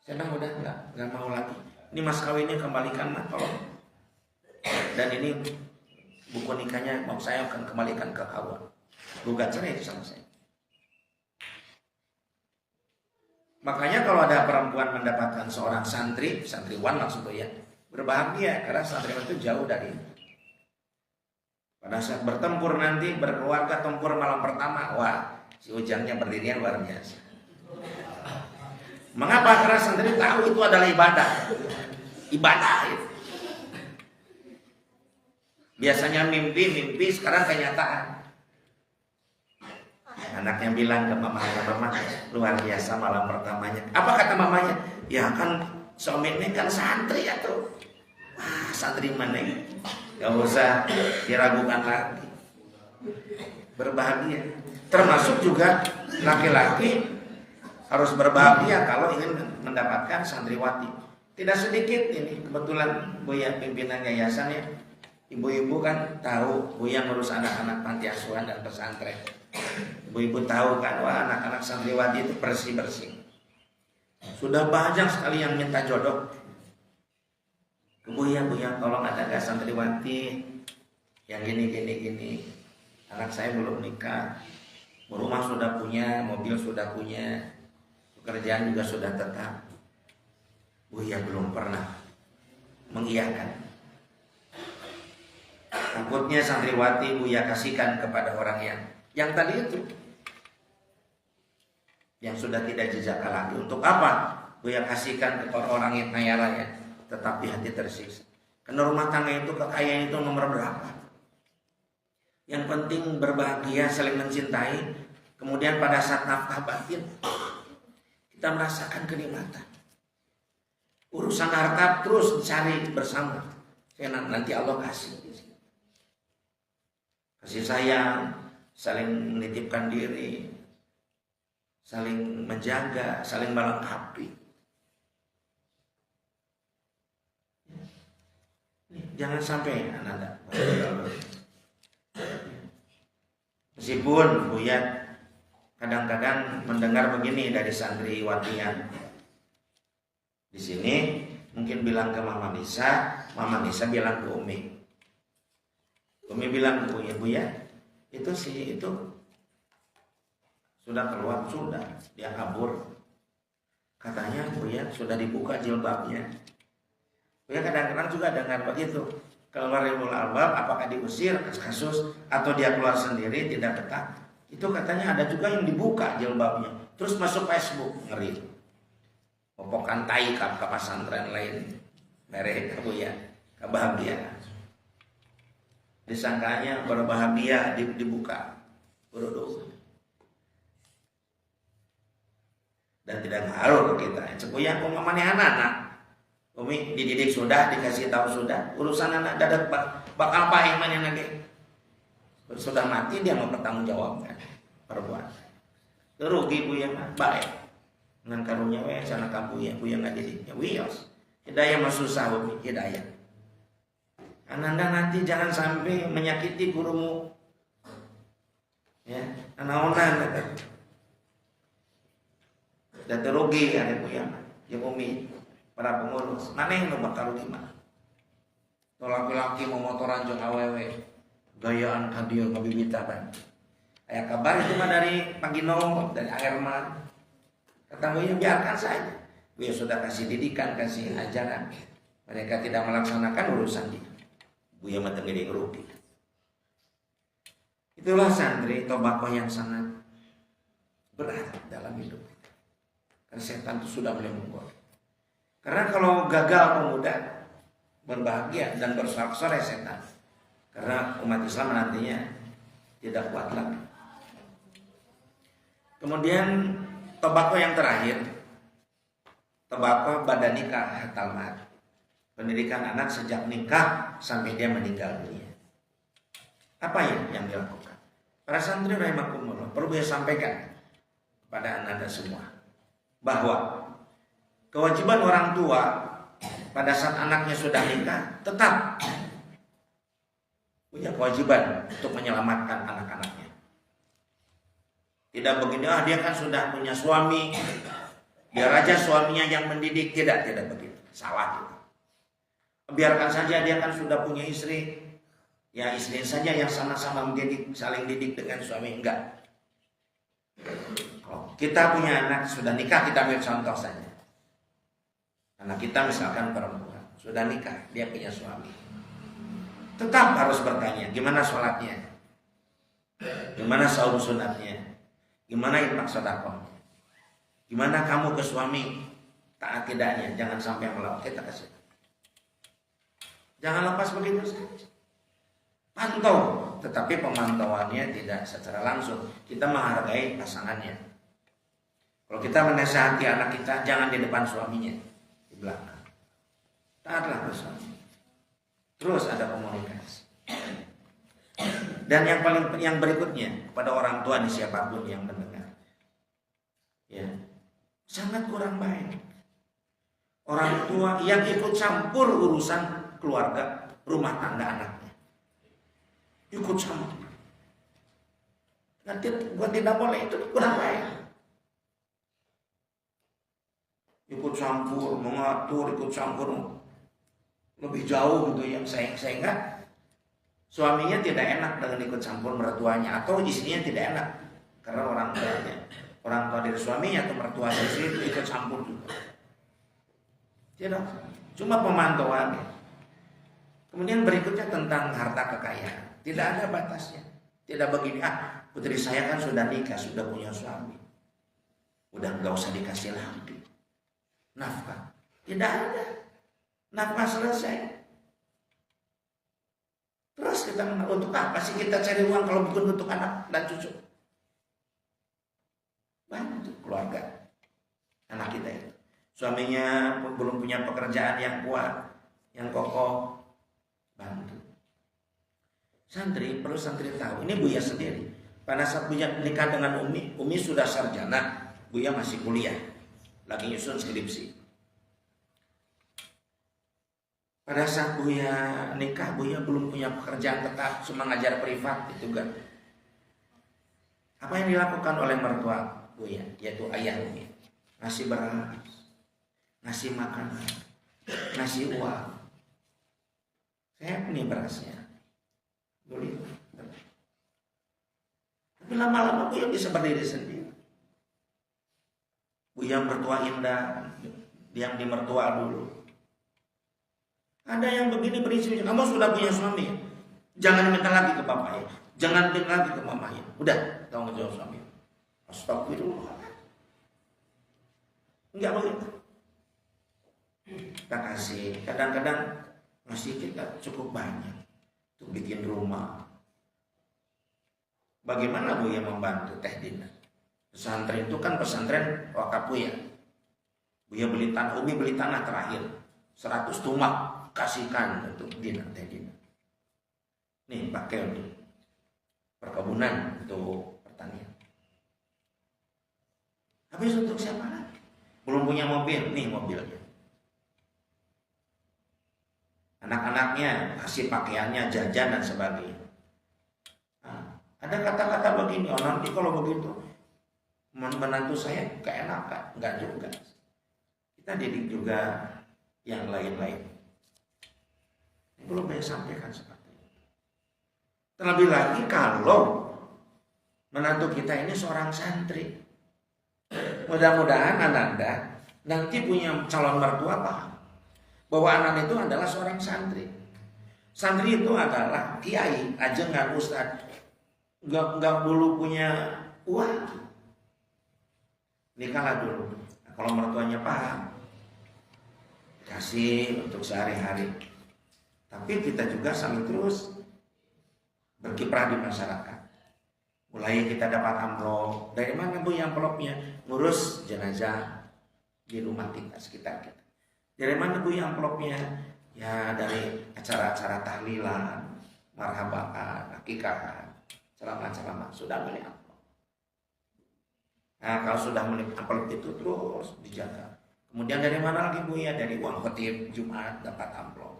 Saya bilang udah nggak mau lagi. Ini mas kawinnya kembalikan mah tolong. Dan ini buku nikahnya mau saya akan kembalikan ke awal. Gugat cerai itu sama saya. Makanya kalau ada perempuan mendapatkan seorang santriwan maksudnya ya, berbahagia karena santriwan itu jauh dari. Pada saat bertempur nanti, berkeluarga tempur malam pertama, wah si ujangnya berdirinya luar biasa. Mengapa? Karena santri tahu itu adalah ibadah. Ibadah itu. Biasanya mimpi, sekarang kenyataan. Anaknya bilang ke mama, luar biasa malam pertamanya. Apa kata mamanya? Ya kan suami ini kan santri ya tuh. Santri mana? Gak usah diragukan lagi. Berbahagia. Termasuk juga laki-laki harus berbahagia kalau ingin mendapatkan santriwati. Tidak sedikit ini, kebetulan Buya pimpinan yayasan ya. Ibu-ibu kan tahu Buya ngurus anak-anak panti asuhan dan pesantren. Ibu-ibu tahu kan, wah anak-anak santriwati itu bersih-bersih. Sudah banyak sekali yang minta jodoh. Buya tolong ada gak santriwati yang gini. Anak saya belum nikah, rumah sudah punya, mobil sudah punya, pekerjaan juga sudah tetap. Buya belum pernah mengiyakan. Takutnya santriwati Buya kasihkan kepada orang yang tadi itu, yang sudah tidak jejak lagi. Untuk apa Buya kasihkan kepada orang yang kaya raya, tetapi hati tersiksa? Karena rumah tangga itu, kekayaan itu nomor berapa? Yang penting berbahagia, saling mencintai. Kemudian pada saat nafkah batin, kita merasakan kenikmatan. Urusan harta terus dicari bersama. Nanti Allah kasih. Kasih sayang, saling menitipkan diri, saling menjaga, saling melengkapi. Jangan sampai Anda. Meskipun Buya kadang-kadang mendengar begini dari santriwatian. Di sini mungkin bilang ke Mama Nisa bilang ke Umi. Umi bilang ke Buya, itu sudah keluar, sudah dia kabur. Katanya Buya sudah dibuka jilbabnya. Buya kadang-kadang juga dengar begitu. Keluar ilmu albab, apakah diusir kasus atau dia keluar sendiri tidak betah. Itu katanya ada juga yang dibuka jilbabnya, terus masuk Facebook, ngeri. Popokan tai ke pesantren lain, mereka Buya kebahagiaan. Disangkanya berbahagia dibuka urut dan tidak ngaruh ke kita. Sepuya umpamane anak. Umi dididik sudah, dikasih tahu sudah, urusan anak dadak bakal paeh mana lagi. Sudah mati dia mau bertanggung jawabkan perbuatan. Rugi Buya mah baik. Dengan karunya we sana ka Buya enggak didiknya. Wios. Hidayah mah susah Umi, hidayah. Ananda nanti jangan sampai menyakiti gurumu. Ya, anak-anak dan terugi ada Buya mah. Ya Umi para pengurus, mana yang bakal rugi mah? Laki-laki mau motoran jeung awewe, gayaan kadio ngabibitaban. Aya kabar itu mah dari Pagino, dari Airman. Kata Buya biarkan saja. Buya sudah kasih didikan, kasih ajaran. Mereka tidak melaksanakan urusan dia. Buya mah teu gede rugi. Itulah santri tobakoh yang sangat berat dalam hidup kita. Karena setan itu sudah mulai menggoda. Karena kalau gagal pemuda berbahagia dan bersorak-sorai setan. Karena umat Islam nantinya tidak kuat lagi. Kemudian tobako yang terakhir, tobako pada nikah hatal mat. Pendidikan anak sejak nikah sampai dia meninggal dunia. Apa yang dilakukan? Para santri rahimakumullah, perlu saya sampaikan kepada anda semua bahwa kewajiban orang tua pada saat anaknya sudah nikah tetap punya kewajiban untuk menyelamatkan anak-anaknya. Tidak begini, dia kan sudah punya suami, biar aja suaminya yang mendidik. Tidak begitu. Salah itu. Biarkan saja dia kan sudah punya istri, ya istri saja yang sama-sama mendidik, saling didik dengan suami. Enggak. Kalau kita punya anak sudah nikah, kita ambil contoh saja. Anak kita misalkan perempuan sudah nikah, dia punya suami, tetap harus bertanya gimana sholatnya, gimana saum sunatnya, gimana infak sedekahnya, gimana kamu ke suami taat tidaknya, jangan sampai melawan. Kita kasih, jangan lepas begitu saja. Pantau, tetapi pemantauannya tidak secara langsung. Kita menghargai pasangannya. Kalau kita menasihati anak kita, jangan di depan suaminya, di belakang. Taatlah ke suami. Terus ada komunikasi. Dan yang berikutnya kepada orang tua nih, siapapun yang mendengar, ya, sangat kurang baik orang tua yang ikut campur urusan keluarga, rumah tangga anaknya. Ikut campur. Nanti buat tidak boleh, itu kurang baik. Ikut campur, mengatur, ikut campur lebih jauh gitu ya. Sehingga suaminya tidak enak dengan ikut campur mertuanya, atau istrinya tidak enak karena orang tua dari suaminya atau mertua dari istri itu ikut campur juga. Tidak, cuma pemantauannya. Kemudian berikutnya tentang harta kekayaan. Tidak ada batasnya. Tidak begini, putri saya kan sudah nikah, sudah punya suami, udah nggak usah dikasih lagi nafkah. Tidak ada. Nafkah selesai. Terus kita untuk apa sih kita cari uang kalau bukan untuk anak dan cucu? Bantu keluarga anak kita itu. Suaminya belum punya pekerjaan yang kuat, yang kokoh, bantu. Santri, perlu santri tahu, ini Buya sendiri. Pada saat Buya nikah dengan Umi sudah sarjana, Buya masih kuliah, lagi nyusun skripsi. Pada saat Buya nikah, Buya belum punya pekerjaan tetap, cuma ngajar privat itu kan. Apa yang dilakukan oleh mertua Buya, yaitu ayah Umi? Ngasih beras, ngasih makanan, ngasih uang. Saya punya berasnya, beli. Tapi lama-lama Buya bisa berdiri sendiri. Buya mertua indah, yang di mertua dulu. Ada yang begini berisi, kamu sudah punya suami, jangan minta lagi ke bapak ya, jangan minta lagi ke mama ya. Udah, tanggung jawab suami. Astagfirullah. Enggak begitu. Kita kasih, kadang-kadang masih kita cukup banyak untuk bikin rumah. Bagaimana Bu yang membantu Teh Dina? Pesantren itu kan pesantren wakaf Buya. Buya beli tanah, Umi beli tanah terakhir 100 tumak. Kasihkan untuk Teh Dina. Nih pakai untuk perkebunan, untuk pertanian. Habis untuk siapa lagi? Belum punya mobil, nih mobilnya. Anak-anaknya kasih pakaiannya, jajan dan sebagainya. Nah, ada kata-kata begini, nanti kalau begitu menantu saya keenakan, enggak juga. Kita didik juga yang lain-lain. Belum saya sampaikan seperti itu. Terlebih lagi kalau menantu kita ini seorang santri. Mudah-mudahan Ananda nanti punya calon mertua paham bahwa Ananda itu adalah seorang santri. Santri itu adalah kiai, ajengan, ustadz. Enggak dulu punya uang. nikahlah dulu. Nah, kalau mertuanya paham, kasih untuk sehari-hari. Tapi kita juga sambil terus berkiprah di masyarakat. Mulai kita dapat amplop. Dari mana Bu yang amplopnya? Ngurus jenazah di rumah kita, sekitar kita. Dari mana Bu yang amplopnya? Ya dari acara-acara tahlilan, marhaban, akikahan, ceramah-ceramah. Sudah beli amplop. Nah kalau sudah beli amplop itu terus dijaga. Kemudian dari mana lagi Bu ya? Dari uang khotib Jumat dapat amplop.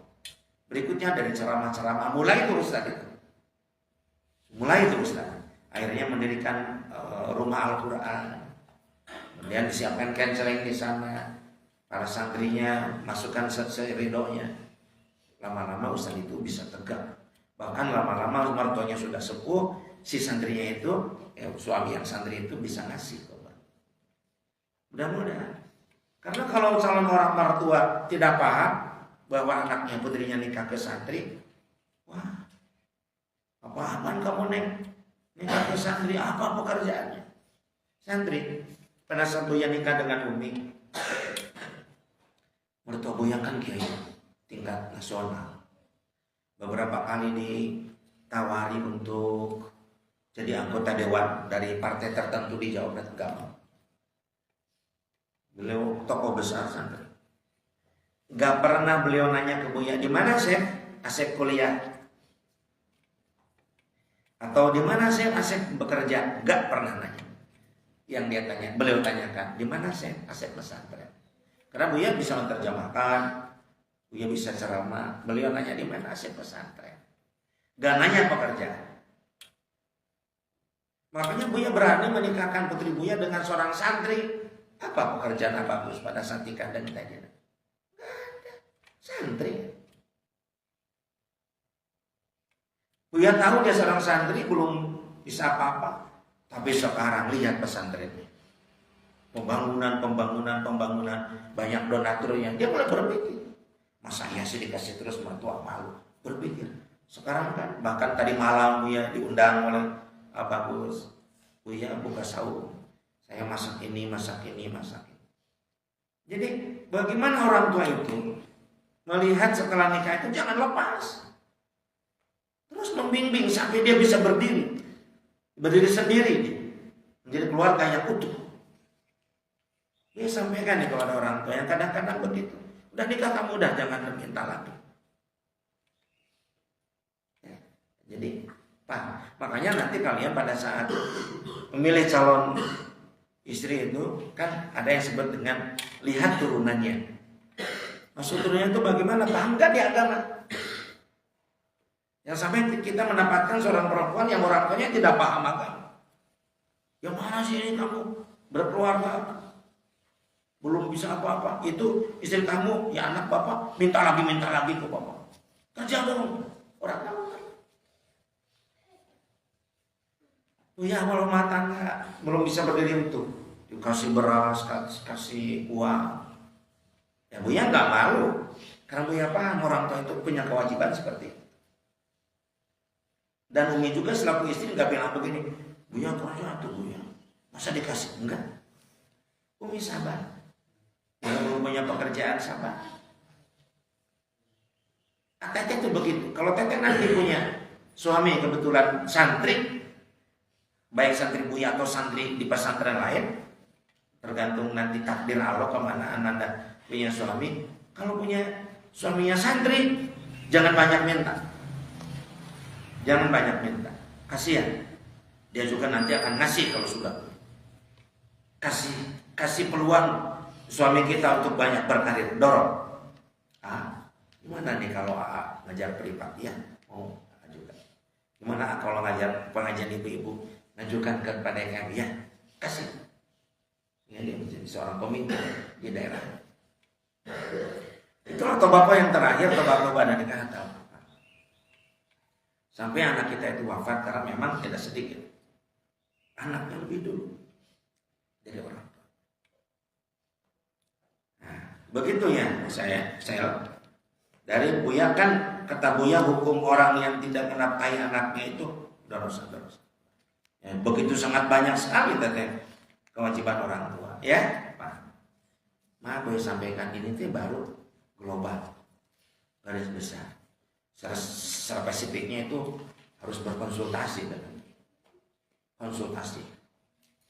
Berikutnya dari ceramah-ceramah. Mulai terus tadi itu. Mulai terus tadi. Akhirnya mendirikan rumah Al-Quran. Kemudian disiapkan canceling di sana. Para santrinya masukkan seridonya. Lama-lama ustaz itu bisa tegak. Bahkan lama-lama mertuanya sudah sepuh, si santrinya itu, suami yang santri itu bisa ngasih. Mudah-mudahan. Karena kalau calon orang mertua tidak paham bahwa anaknya putrinya nikah ke santri, wah, apa-apaan kamu nikah ke santri, apa pekerjaannya? Santri, pada saat Buya nikah dengan Umi, mertua Buya kan kiai tingkat nasional. Beberapa kali ditawari untuk jadi anggota dewan dari partai tertentu di Jawa Barat, enggak mau. Beliau tokoh besar santri. Enggak pernah beliau nanya ke Buya, di mana Syekh Asep kuliah? Atau di mana Syekh Asep bekerja? Enggak pernah nanya. Yang dia tanya, beliau tanyakan, di mana Syekh Asep pesantren? Karena Buya bisa menerjemahkan, Buya bisa ceramah. Beliau nanya di mana Asep pesantren. Gak nanya pekerjaan. Makanya Buya berani menikahkan putri Buya dengan seorang santri. Apa pekerjaan yang bagus pada saat nikah dan kita Gak ada. Santri. Buya tahu dia seorang santri belum bisa apa-apa. Tapi sekarang lihat pesantrennya. Pembangunan, banyak donatur yang dia mulai berpikir. Masa iya sih dikasih terus mertua, malu. Berpikir. Sekarang kan bahkan tadi malam Buya diundang oleh Abah Gus. Buya buka sahur. Saya masak ini. Jadi bagaimana orang tua itu melihat setelah nikah itu jangan lepas. Terus membimbing sampai dia bisa berdiri sendiri, menjadi keluarga yang utuh. Dia sampaikan nih kepada orang tua yang kadang-kadang begitu. Udah nikah kamu udah jangan minta lagi. Ya, jadi makanya nanti kalian pada saat memilih calon istri itu kan ada yang disebut dengan lihat turunannya. Maksud turunannya itu bagaimana? Paham gak di agama? Yang sampai kita mendapatkan seorang perempuan yang orang tuanya tidak paham agama. Yang mana sih ini kamu berkeluarga belum bisa apa-apa, itu istri kamu ya anak bapak minta lagi ke bapak, kerja dong orang tahu. Ya kalau mata belum bisa berdiri utuh, dikasih beras, kasih uang, ya Buya nggak malu, karena Buya paham orang tua itu punya kewajiban seperti itu. Dan Umi juga selaku istri nggak bilang begini, Buya kerja tuh Buya, masa dikasih enggak? Umi sabar. Yang belum punya pekerjaan sabar. Teteh itu begitu. Kalau Teteh nanti punya suami kebetulan santri, baik santri Buya atau santri di pesantren lain, tergantung nanti takdir Allah kemana Anda punya suami. Kalau punya suaminya santri, jangan banyak minta. Jangan banyak minta. Kasihan. Dia juga nanti akan ngasih kalau sudah. Kasih peluang suami kita untuk banyak berkarir, dorong. Gimana nih kalau ngajar privat? Ya, mau ajukan. Gimana kalau ngajar pengajian ibu-ibu? Ngajukan kepada kami, ya, kasih. Ya, dia menjadi seorang pemimpin di daerah. Itulah tobakoh yang terakhir, tobakoh pada nikah atau sampai anak kita itu wafat karena memang tidak sedikit anaknya lebih dulu dari orang. Begitu ya saya dari Buya kan kata Buya hukum orang yang tidak menafkahi anaknya itu dosa. Ya, begitu sangat banyak sekali Teteh kewajiban orang tua, ya Pak. Maaf boleh sampaikan ini tuh baru global, garis besar. Secara spesifiknya itu harus berkonsultasi dengan konsultasi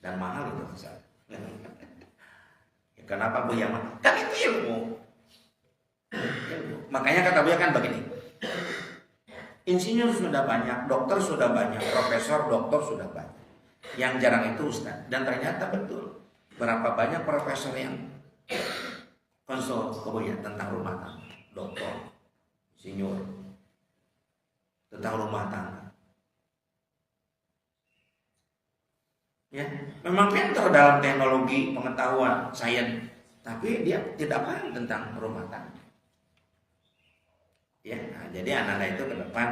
dan mahal itu misalnya. Ya, kenapa Bu ya? Kan itu ilmu. Makanya kata Buya kan begini. Insinyur sudah banyak, dokter sudah banyak, profesor, dokter sudah banyak. Yang jarang itu ustaz. Dan ternyata betul berapa banyak profesor yang konsul ke Buya tentang rumah tangga, dokter, insinyur, tentang rumah tangga. Ya, memang pintar dalam teknologi, pengetahuan, sains, tapi dia tidak paham tentang rumah tangga. Ya, nah, jadi anak-anak itu ke depan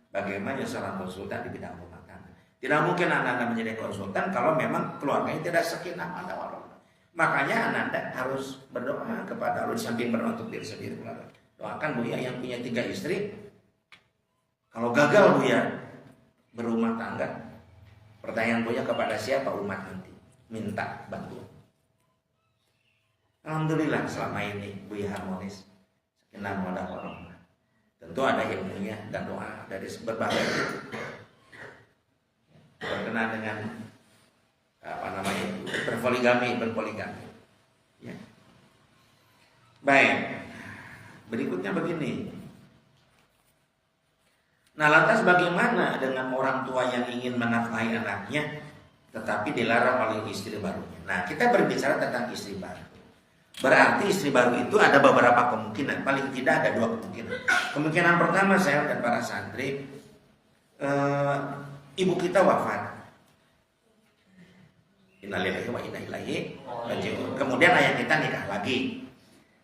bagaimana seorang konsultan di bidang rumah tangga. Tidak mungkin anak-anak menjadi konsultan kalau memang keluarganya tidak sakinah mawaddah warahmah. Makanya anak-anak harus berdoa kepada Allah, di samping berdoa untuk diri sendiri. Doakan Buya yang punya 3 istri. Kalau gagal Buya berumah tangga, pertanyaan Buya kepada siapa umat nanti? Minta bantuan. Alhamdulillah selama ini Buya harmonis, sakinah mawaddah warahmah. Tentu ada ilmunya dan doa dari berbagai berkenaan dengan berpoligami. Ya. Baik, berikutnya begini. Nah, lantas bagaimana dengan orang tua yang ingin menafkahi anaknya tetapi dilarang oleh istri barunya? Nah, kita berbicara tentang istri baru. Berarti istri baru itu ada beberapa kemungkinan, paling tidak ada 2 kemungkinan. Kemungkinan pertama saya dan para santri, ibu kita wafat. Innalillahi wa inna ilaihi raji'un. Kemudian ayah kita nikah lagi.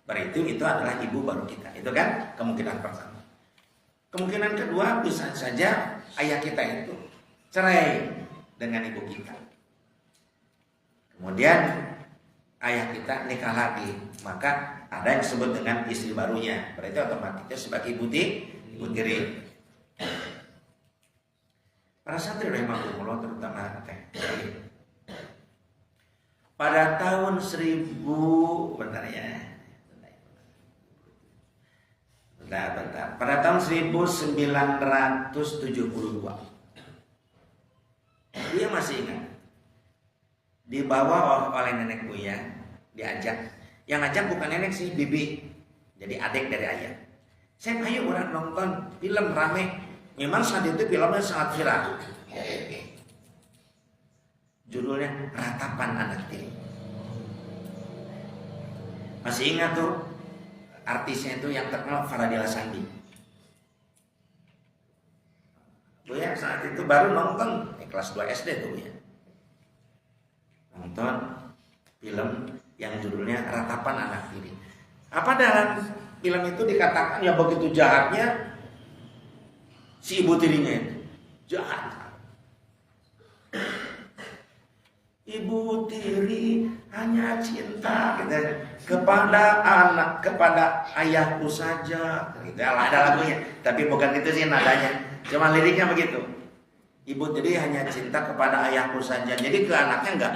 Berarti itu adalah ibu baru kita. Itu kan kemungkinan pertama. Kemungkinan kedua bisa saja ayah kita itu cerai dengan ibu kita. Kemudian ayah kita nikah lagi, maka ada yang disebut dengan istri barunya. Berarti otomatis sebagai ibu tiri. Para santri rahimahumullah terutama pada tahun 1000 pada tahun 1972 dia masih ingat dibawa oleh nenek Buya, diajak. Yang ajak bukan nenek sih, bibi. Jadi adik dari ayah. Saya ayo orang nonton film rame. Memang saat itu filmnya sangat viral. Judulnya Ratapan Anak Tiri. Masih ingat tuh artisnya itu yang terkenal Faradila Sandi. Buya saat itu baru nonton kelas 2 SD tuh ya. Nonton film yang judulnya Ratapan Anak Tiri. Apa dalam film itu dikatakan ya begitu jahatnya si ibu tirinya itu. Jahat. Ibu tiri hanya cinta gitu, kepada anak, kepada ayahku saja. Gitu, ada lagunya, tapi bukan itu sih nadanya. Cuma liriknya begitu. Ibu tiri hanya cinta kepada ayahku saja. Jadi ke anaknya enggak.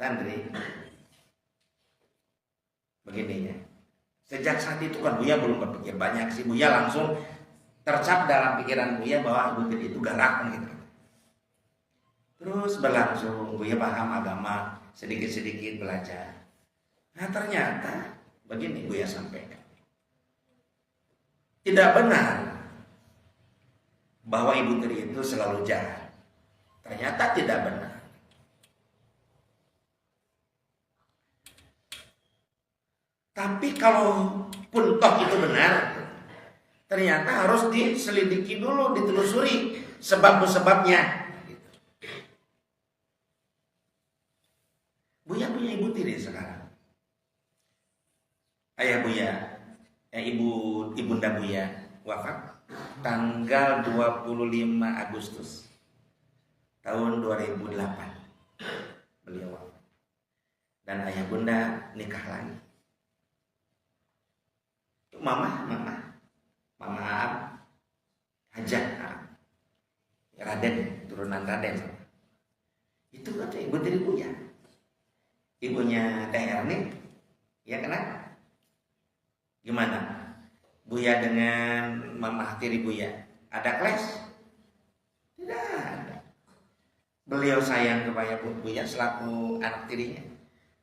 Santri, begini ya. Sejak saat itu kan Buya belum berpikir banyak sih. Buya langsung tercap dalam pikiran Buya bahwa ibu tiri itu galak gitu. Terus berlangsung, Buya paham agama, sedikit-sedikit belajar. Nah ternyata begini Buya sampaikan. Tidak benar bahwa ibu tiri itu selalu jahat. Ternyata tidak benar. Tapi kalau pun toh itu benar, ternyata harus diselidiki dulu, ditelusuri sebab-sebabnya. Buya punya ibu tiri sekarang. Ayah Buya, ibunda Buya wafat tanggal 25 Agustus tahun 2008. Beliau wafat. Dan ayah bunda nikah lagi. Mama Hajah Raden, turunan Raden. Itu kata ibu tiri ibunya Teh Erni, ya kena? Gimana? Buya dengan Mama tiri Buya, ada clash? Tidak ada. Beliau sayang kepada Buya selaku anak tirinya.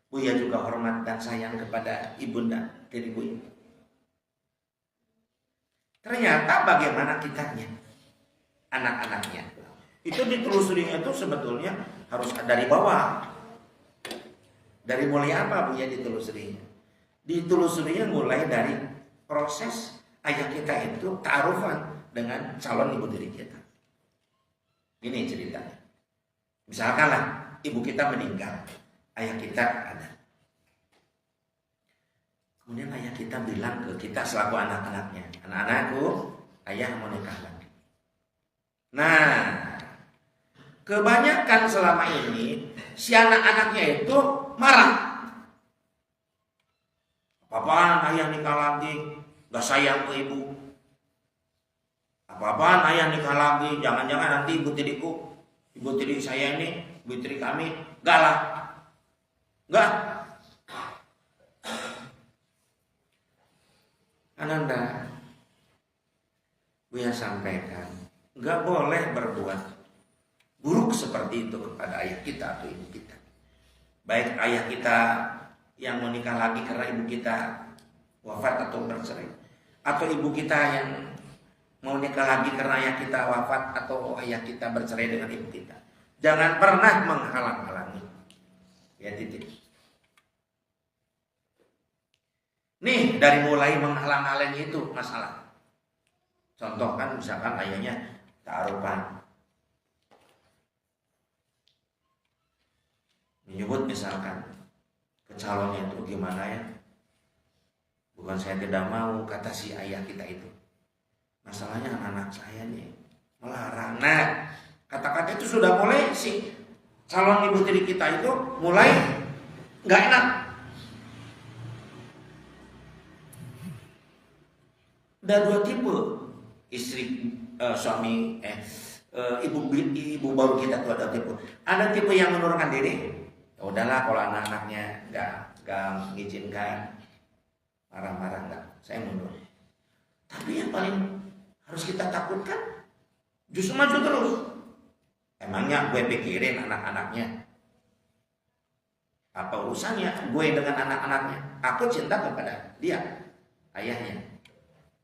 Buya juga hormat dan sayang kepada ibunda tiri Buya. Ternyata bagaimana kitanya, anak-anaknya. Itu ditelusurinya itu sebetulnya harus dari bawah. Dari mulai apa Buya ditelusurinya? Ditelusurinya mulai dari proses ayah kita itu ta'arufan dengan calon ibu tiri kita. Ini ceritanya. Misalkanlah ibu kita meninggal, ayah kita ada. Kemudian ayah kita bilang ke kita selaku anak-anaknya, anak-anakku, ayah mau nikah lagi. Nah, kebanyakan selama ini si anak-anaknya itu marah. Apa-apaan ayah nikah lagi, gak sayang ke ibu. Apa-apaan ayah nikah lagi, jangan-jangan nanti ibu tiriku, ibu tiri saya ini, ibu tiri kami, galak. Enggak. Ananda, Buya sampaikan, enggak boleh berbuat buruk seperti itu kepada ayah kita atau ibu kita. Baik ayah kita yang menikah lagi karena ibu kita wafat atau bercerai, atau ibu kita yang mau nikah lagi karena ayah kita wafat atau ayah kita bercerai dengan ibu kita. Jangan pernah menghalang-halangi. Ya titik. Nih dari mulai menghalang-halangi itu masalah. Contoh kan misalkan ayahnya ta'arufan, menyebut misalkan ke calonnya itu gimana ya, bukan saya tidak mau, kata si ayah kita itu, masalahnya anak-anak saya nih melarang. Nah kata-kata itu sudah mulai si calon ibu tiri kita itu mulai nggak enak. Ada dua tipe istri, suami, ibu baru kita tuh ada tipe. Ada tipe yang menurunkan diri. Ya udahlah kalau anak-anaknya nggak mengizinkan, marah-marah nggak, saya mundur. Tapi yang paling harus kita takutkan justru maju terus. Emangnya gue pikirin anak-anaknya? Apa urusannya gue dengan anak-anaknya? Aku cinta kepada dia, ayahnya.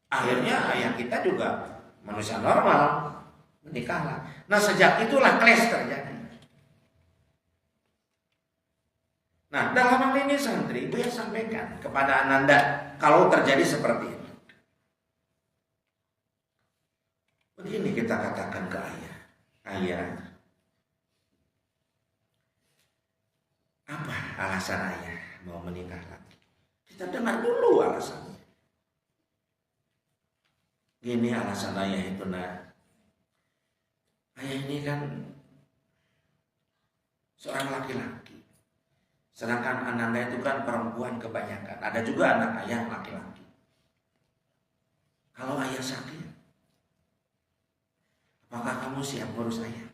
Akhirnya ayah kita juga manusia normal, menikahlah. Nah sejak itulah clash terjadi. Nah dalam hal ini santri, Buya sampaikan kepada Ananda kalau terjadi seperti ini. Begini kita katakan ke ayah, ayah, apa alasan ayah mau menikah lagi? Kita dengar dulu alasannya. Gini alasan ayah itu, nah, ayah ini kan seorang laki-laki, sedangkan Ananda itu kan perempuan kebanyakan. Ada juga anak ayah laki-laki. Kalau ayah sakit, apakah kamu siap ngurus ayah?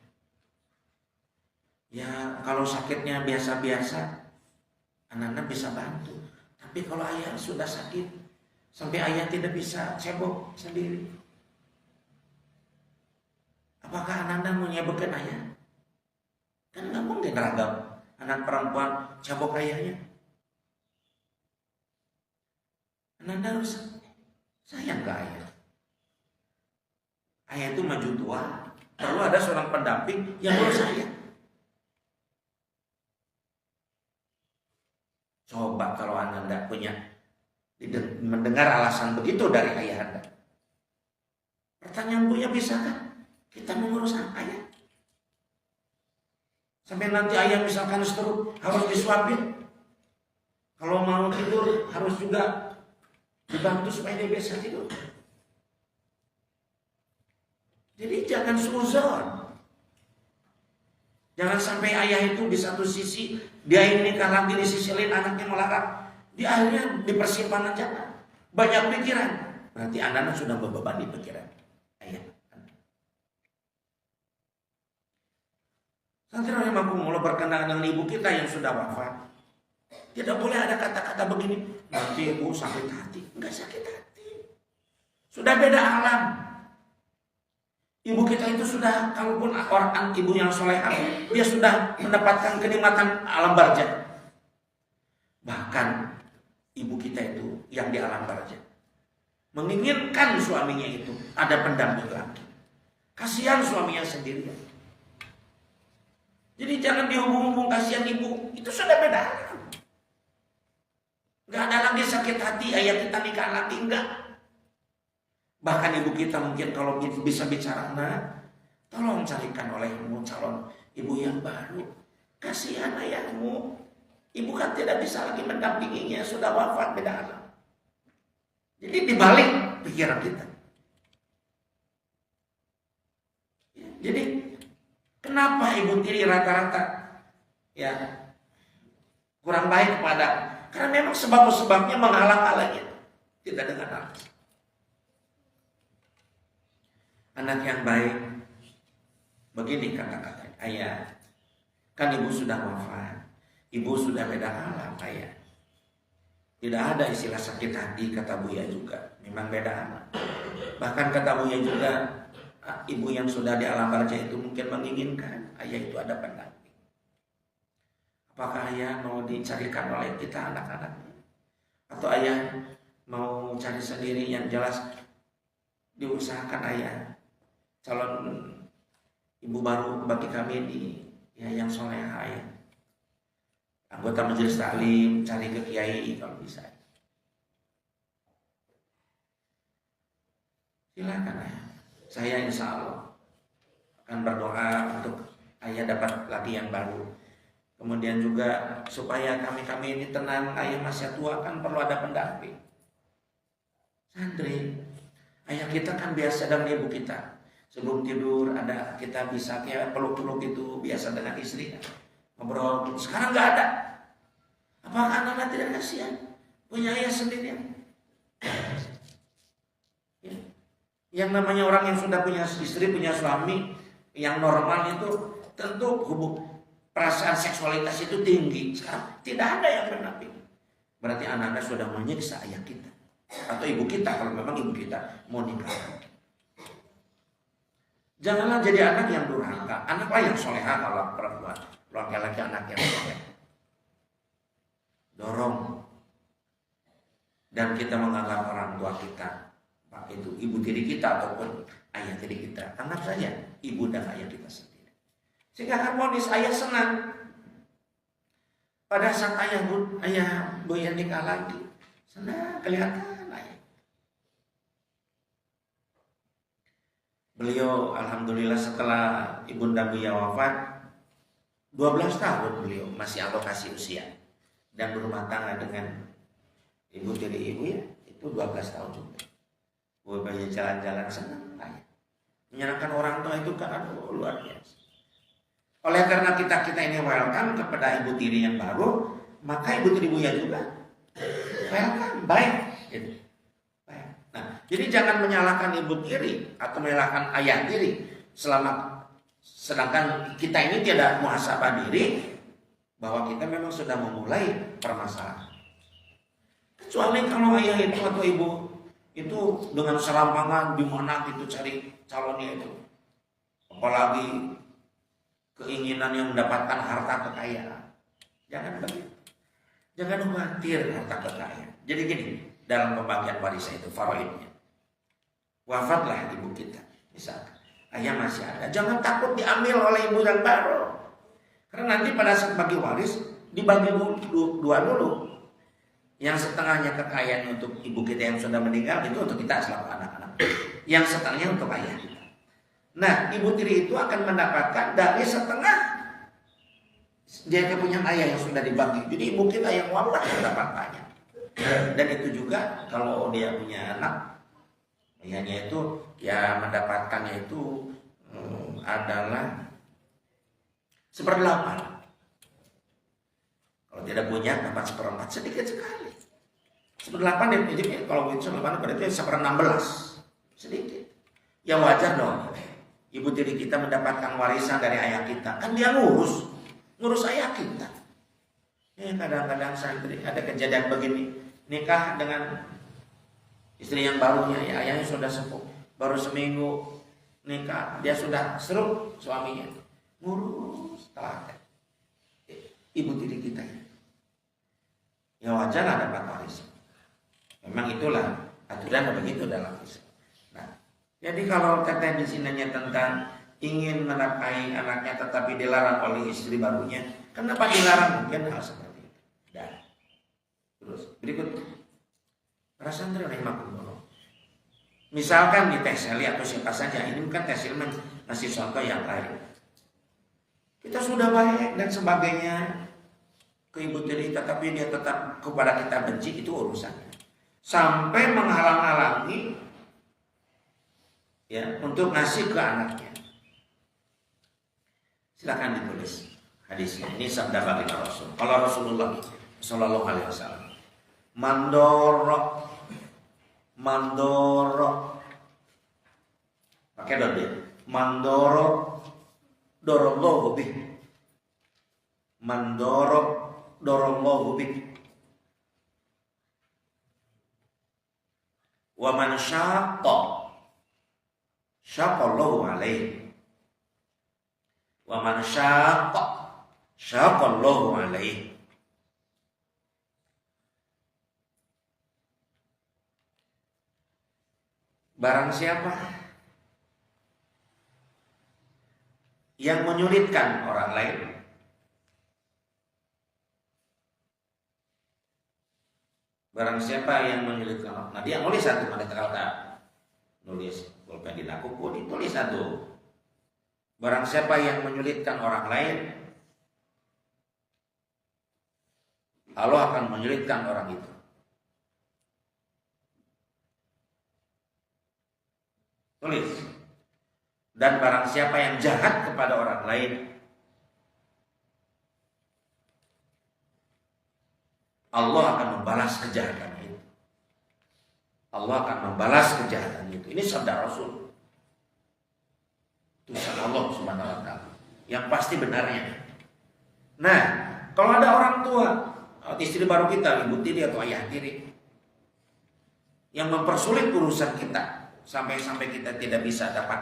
Ya kalau sakitnya biasa-biasa, Ananda bisa bantu. Tapi kalau ayah sudah sakit, sampai ayah tidak bisa cebok sendiri, apakah Ananda mau nyebokkan ayah? Kan nggak mungkin ragam anak perempuan cebok ayahnya. Ananda harus sayang ke ayah. Ayah itu maju tua, perlu ada seorang pendamping yang harus sayang. Coba kalau Ananda mendengar alasan begitu dari ayah Anda. Pertanyaan Buya, bisakah kita mengurus ayah? Sampai nanti ayah misalkan stroke harus disuapin. Kalau mau tidur harus juga dibantu supaya dia bisa tidur. Jadi jangan suzon. Jangan sampai ayah itu di satu sisi dia ini nikah lagi, di sisi lain anaknya melarang. Di akhirnya di persimpangan jalan banyak pikiran. Nanti anak-anak sudah membebani pikiran ayah. Santri rahimahkumullah berkenaan dengan ibu kita yang sudah wafat. Tidak boleh ada kata-kata begini, nanti ibu sakit hati. Enggak sakit hati. Sudah beda alam. Ibu kita itu sudah, kalaupun orang ibu yang solehah, dia sudah mendapatkan kenikmatan alam barzah. Bahkan ibu kita itu yang di alam barzah menginginkan suaminya itu ada pendamping lagi. Kasihan suaminya sendirian. Jadi jangan dihubung-hubung kasihan ibu, itu sudah beda alam. Gak ada lagi sakit hati ayah kita nikah lagi, enggak. Bahkan ibu kita mungkin kalau bisa bicara, nah, tolong carikan olehmu calon ibu yang baru. Kasihan ayahmu, ibu kan tidak bisa lagi mendampinginya, sudah wafat, beda alam. Jadi dibalik pikiran kita. Jadi kenapa ibu tiri rata-rata ya kurang baik kepada, karena memang sebab-sebabnya menghalang-halangi, tidak dengan alasan. Anak yang baik begini kata-kata, ayah, kan ibu sudah wafat, ibu sudah beda alam, ayah. Tidak ada istilah sakit hati, kata Buya juga, memang beda alam. Bahkan kata Buya juga, ibu yang sudah di alam barzah itu mungkin menginginkan ayah itu ada pendamping. Apakah ayah mau dicarikan oleh kita anak-anaknya? Atau ayah mau cari sendiri? Yang jelas diusahakan ayah calon ibu baru bagi kami di ya, yang solehah ya. Anggota majelis taklim, cari ke kiai kalau bisa. Silakan ayah. Saya insya Allah akan berdoa untuk ayah dapat laki yang baru. Kemudian juga supaya kami ini tenang, ayah masih tua kan perlu ada pendamping. Santri, ayah kita kan biasa dengan ibu kita. Sebelum tidur ada kita bisa kayak peluk-peluk itu biasa dengan istri. Ngobrol. Sekarang nggak ada. Apakah anak-anak tidak kasihan? Punya ayah sendiri. Ya. Yang namanya orang yang sudah punya istri, punya suami yang normal itu tentu perasaan seksualitas itu tinggi. Sekarang tidak ada yang bernamping. Berarti anak-anak sudah menyiksa ayah kita atau ibu kita kalau memang ibu kita mau nikah. Janganlah jadi anak yang durhaka. Anaklah yang solehah kalau perempuan. Laki-laki anak yang soleh. Dorong. Dan kita menganggap orang tua kita, Pak, itu ibu tiri kita ataupun ayah tiri kita, anggap saja ibu dan ayah kita sendiri. Sehingga harmonis, ayah senang. Pada saat ayah bu yang nikah lagi, senang kelihatan ayah. Beliau alhamdulillah setelah ibunda Buya wafat 12 tahun beliau masih alokasi usia dan berumah tangga dengan ibu tiri ibu ya itu 12 tahun juga. Buya jalan-jalan senang ayah. Menyenangkan orang tua itu kan luar biasa. Oleh karena kita ini welcome kepada ibu tiri yang baru, maka ibu tiri Buya juga welcome, baik gitu. Jadi jangan menyalahkan ibu tiri atau menyalahkan ayah tiri sedangkan kita ini tidak muhasabah diri bahwa kita memang sudah memulai permasalahan. Kecuali kalau ayah itu atau ibu itu dengan serampangan di mana gitu cari calonnya itu. Apalagi keinginan yang mendapatkan harta kekayaan. Jangan begitu. Jangan khawatir harta kekayaan. Jadi gini, dalam pembagian warisan itu faraidnya. Wafatlah ibu kita, misalkan ayah masih ada, jangan takut diambil oleh ibu yang baru. Karena nanti pada saat bagi waris dibagi dua dulu. Yang setengahnya kekayaan untuk ibu kita yang sudah meninggal itu untuk kita selaku anak-anak. Yang setengahnya untuk ayah kita. Nah, ibu tiri itu akan mendapatkan dari setengah dia punya ayah yang sudah dibagi. Jadi ibu kita yang wafat mendapat banyak. Dan itu juga kalau dia punya anak, ayahnya itu ya mendapatkannya itu adalah 1/8. Kalau tidak punya dapat 1/4, sedikit sekali. 1/8 jadi kalau itu 1/8 berarti 1/16, sedikit. Ya wajar dong. Ibu tiri kita mendapatkan warisan dari ayah kita, kan dia ngurus ayah kita. Kadang-kadang santri ada kejadian begini, nikah dengan istri yang barunya, ya ayahnya sudah sepuh, baru seminggu nikah, dia sudah seruk suaminya, ngurus telaten ibu tiri kita. Ya wajar ada dapat waris. Memang itulah aturan begitu dalam Islam. Nah, jadi kalau kata di sininya tentang ingin menafkahi anaknya tetapi dilarang oleh istri barunya, kenapa dilarang? Mungkin hal seperti itu. Dan terus berikut para santri rahimakumullah. Misalkan di Teseli atau siapa saja, ini bukan Teseli masih contoh yang lain. Kita sudah baik dan sebagainya ke ibu tiri, tetapi dia tetap kepada kita benci, itu urusannya. Sampai menghalang-halangi ya untuk ngasih ke anaknya. Silakan ditulis hadisnya. Ini sabda baginda Rasul. Kalau Rasulullah Shallallahu Alaihi Wasallam, mandoro, pakai dot, mandoro, dorollahu bih, mandoro, dorollahu bih, wa man syaqallahu alaihi, wa man syaqallahu alaihi. Barang siapa yang menyulitkan orang lain, barang siapa yang menyulitkan orang, nah dia nulis satu, mereka nulis pulpen di dakuku, ditulis satu. Barang siapa yang menyulitkan orang lain, Allah akan menyulitkan orang itu. Tulis. Dan barang siapa yang jahat kepada orang lain, Allah akan membalas kejahatannya itu. Allah akan membalas kejahatannya itu. Ini sabda Rasul. Tulisan Allah Subhanahu wa taala yang pasti benarnya. Nah, kalau ada orang tua, istri baru kita, ibu tiri atau ayah tiri, yang mempersulit urusan kita sampai kita tidak bisa dapat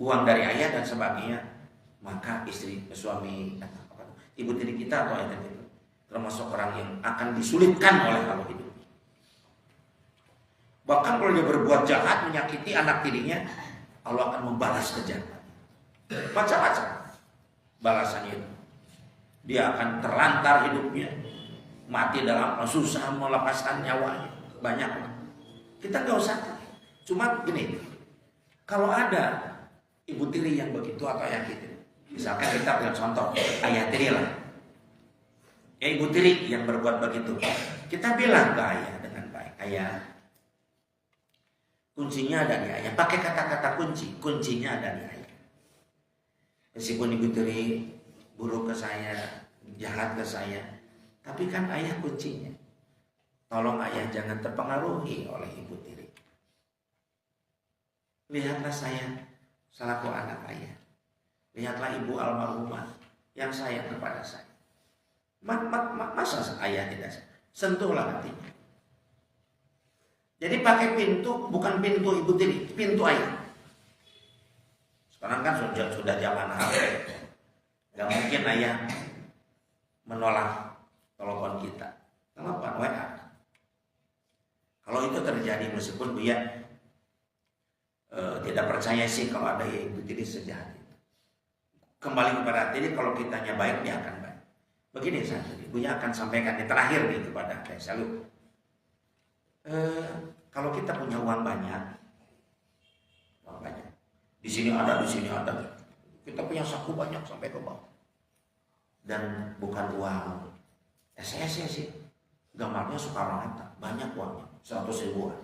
uang dari ayah dan sebagainya, maka suami, ibu tiri kita atau ayah tiri termasuk orang yang akan disulitkan oleh Allah hidup. Bahkan kalau dia berbuat jahat menyakiti anak tirinya, Allah akan membalas kejahatan. Macam-macam balasannya itu. Dia akan terlantar hidupnya, mati dalam susah melepaskan nyawanya. Banyak. Kita nggak usah. Cuma gini, kalau ada ibu tiri yang begitu atau ayah tiri, misalkan kita punya contoh ayah tiri lah, ya ibu tiri yang berbuat begitu, kita bilang ke ayah dengan baik, ayah, kuncinya ada di ayah. Pakai kata-kata kunci, kuncinya ada di ayah. Meskipun ibu tiri buruk ke saya, jahat ke saya, tapi kan ayah kuncinya. Tolong ayah jangan terpengaruhi oleh ibu tiri. Lihatlah saya selaku anak ayah. Lihatlah ibu almarhumah yang sayang kepada saya. Masa ayah tidak sentuhlah hatinya. Jadi pakai pintu, bukan pintu ibu tiri, pintu ayah. Sekarang kan sudah zaman HP. Gak mungkin ayah menolak telepon kita. Telepon WA. Kalau itu terjadi, meskipun Buya tidak percaya sih kalau ada ibu tiri sejahat itu. Kembali kepada hati, kalau kitanya baik, dia akan baik. Begini saja, Buya akan sampaikan yang terakhir nih kepada Anda. Selalu kalau kita punya uang banyak, di sini ada, kita punya saku banyak sampai ke bawah, dan bukan uang SS sih, gambarnya Soekarno-Hatta, banyak uangnya, 100 ribuan.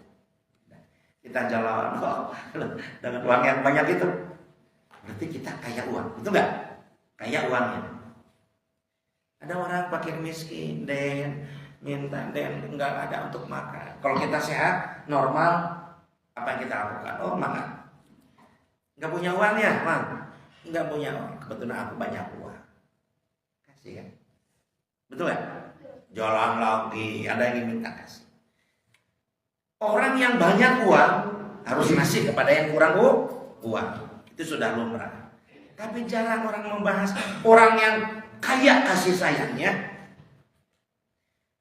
Kita jalan dengan uang yang banyak itu, berarti kita kaya uang, itu enggak? Kaya uangnya. Ada orang fakir miskin, minta enggak ada untuk makan. Kalau kita sehat, normal, apa yang kita lakukan? Oh, makan. Enggak punya uang ya, Mang? Enggak punya uang. Kebetulan aku banyak uang. Kasih kan? Betul kan? jalan lagi, ada yang minta kasih. Orang yang banyak uang harus ngasih kepada yang kurang uang. Itu sudah lumrah. Tapi jarang orang membahas orang yang kaya kasih sayangnya.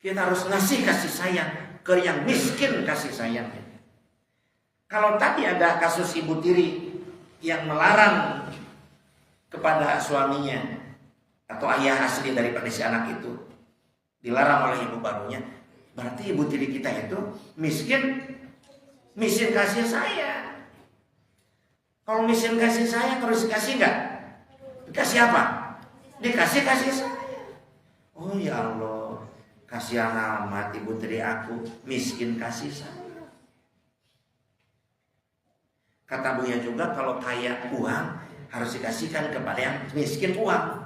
Kita harus ngasih kasih sayang ke yang miskin kasih sayangnya. Kalau tadi ada kasus ibu tiri yang melarang kepada suaminya atau ayah asli daripada si anak itu, dilarang oleh ibu barunya, berarti ibu tiri kita itu miskin kasih sayang. Kalau miskin kasih sayang harus dikasih enggak? Dikasih apa? Dikasih kasih sayang. Oh ya Allah, kasihan amat ibu tiri aku miskin kasih sayang. Kata Buya juga kalau kaya uang harus dikasihkan kepada yang miskin uang.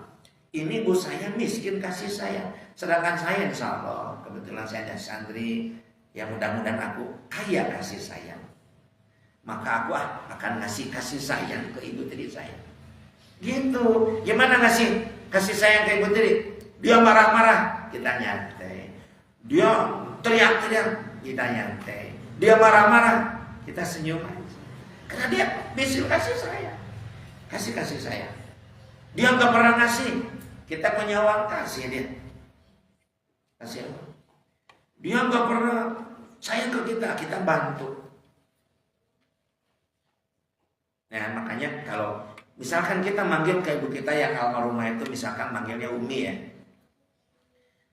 Ini bu saya miskin kasih sayang. Sedangkan saya insya Allah kebetulan saya ada santri yang mudah-mudahan aku kaya kasih sayang. Maka aku akan ngasih kasih sayang ke ibu tiri saya. Gitu. Gimana ngasih kasih sayang ke ibu tiri? Dia marah-marah, kita nyantai. Dia teriak-teriak, kita nyantai. Dia marah-marah, kita senyum aja. Karena dia miskin kasih sayang. Kasih sayang. Dia nggak pernah ngasih, kita punya uang kasih dia. Kasih apa? Dia nggak pernah sayang ke kita bantu. Nah makanya kalau misalkan kita manggil ke ibu kita yang almarhumah itu, misalkan manggilnya Umi ya,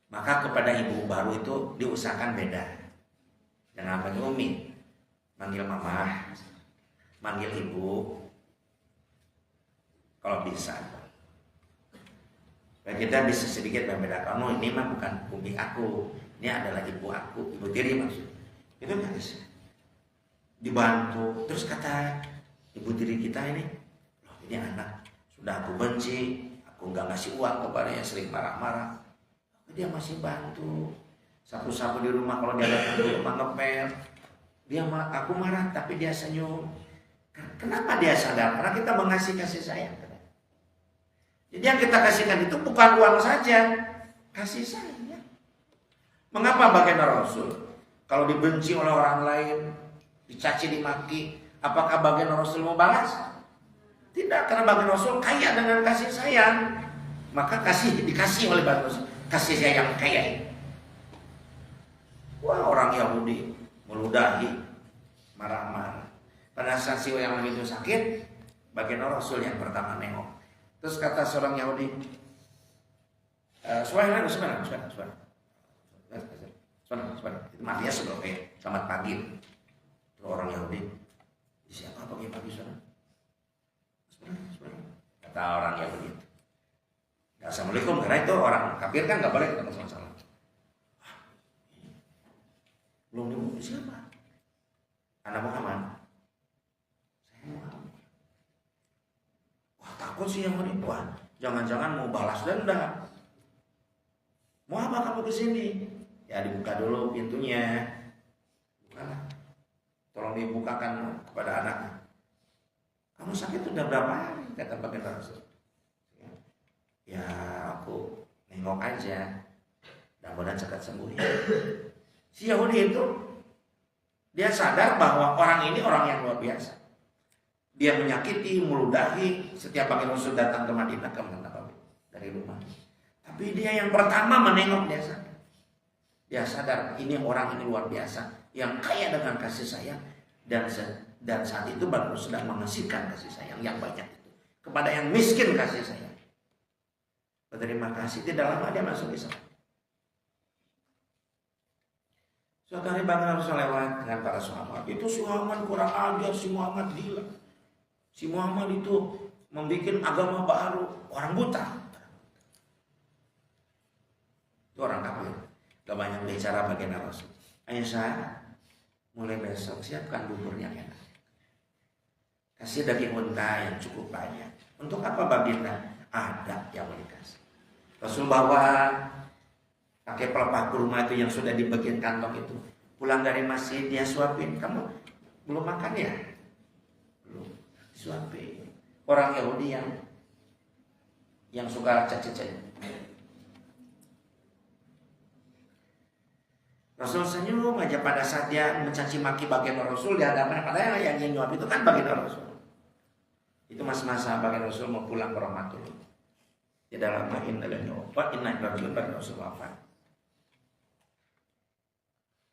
maka kepada ibu baru itu diusahakan beda. Jangan panggil Umi, manggil mama, manggil ibu, kalau bisa. Dan kita bisa sedikit membedakan, oh ini mah bukan Umi aku, ini adalah ibu aku, ibu tiri maksud. Itu kan bisa dibantu. Terus kata ibu tiri kita ini, loh ini anak sudah aku benci, aku nggak ngasih uang kepadanya, sering marah-marah, dia masih bantu. Sapu-sapu di rumah kalau dia datang ke rumah ngepel, aku marah tapi dia senyum. Kenapa dia sadar? Karena kita mengasihi kasih sayang. Jadi yang kita kasihkan itu bukan uang saja, kasih sayang. Mengapa baginda Rasul kalau dibenci oleh orang lain, dicaci dimaki, apakah baginda Rasul mau balas? Tidak, karena baginda Rasul kaya dengan kasih sayang. Maka dikasih oleh baginda Rasul kasih sayang kaya. Wah, orang Yahudi meludahi, marah-marah. Pada saat si yang itu sakit, baginda Rasul yang pertama nengok. Terus kata seorang Yahudi, Subhanallah. Itu matinya sudah kayak selamat pagi. Terus orang Yahudi, siapa pagi-pagi sana? Kata orang Yahudi, Assalamualaikum, karena itu orang kafir kan nggak boleh ketemu salam. Belum dibunuh siapa? Anak Muhammad. Takut sih yang ini, wah jangan-jangan mau balas dendam. Mau apa kamu kesini? Ya dibuka dulu pintunya. Bukalah. Tolong dibukakan kepada anaknya. Kamu sakit udah berapa hari? Kata baginda Rasul. Ya aku nengok aja. Mudah-mudahan cepat sembuh. Si Yahudi itu dia sadar bahwa orang ini orang yang luar biasa. Dia menyakiti, meludahi setiap baginda Rasul datang ke Madinah ke Nabawi dari rumah. Tapi dia yang pertama menengok, dia sadar ini orang ini luar biasa yang kaya dengan kasih sayang, dan saat itu baginda Rasul sedang mengasihkan kasih sayang yang banyak itu kepada yang miskin kasih sayang. Berterima kasih, tidak lama dia masuk Islam. Suatu hari baginda Rasul lewat dengan para sahabat. Itu si Muhammad kurang ajar, si Muhammad gila. Si Muhammad itu membuat agama baru, orang buta. Itu orang kafir. Gak banyak bicara baginda Rasul. Aisyah, mulai besok siapkan bubur yang enak. Kasih daging unta yang cukup banyak. Untuk apa baginda? Ada yang mau dikasih. Rasul bawa pakai pelepah kurma itu yang sudah di bagian kantong itu. Pulang dari masjid dia suapin. Kamu belum makan ya? Belum. Suapin. Orang Yahudi yang suka caci-caci. Rasul senyum aja pada saat dia mencaci maki baginda Rasul di hadapan, padahal yang nyuap itu kan baginda Rasul. Itu masa-masa baginda Rasul mau pulang ke Rahmatullah. Tidak lama inna rajiun baginda Rasul wafat.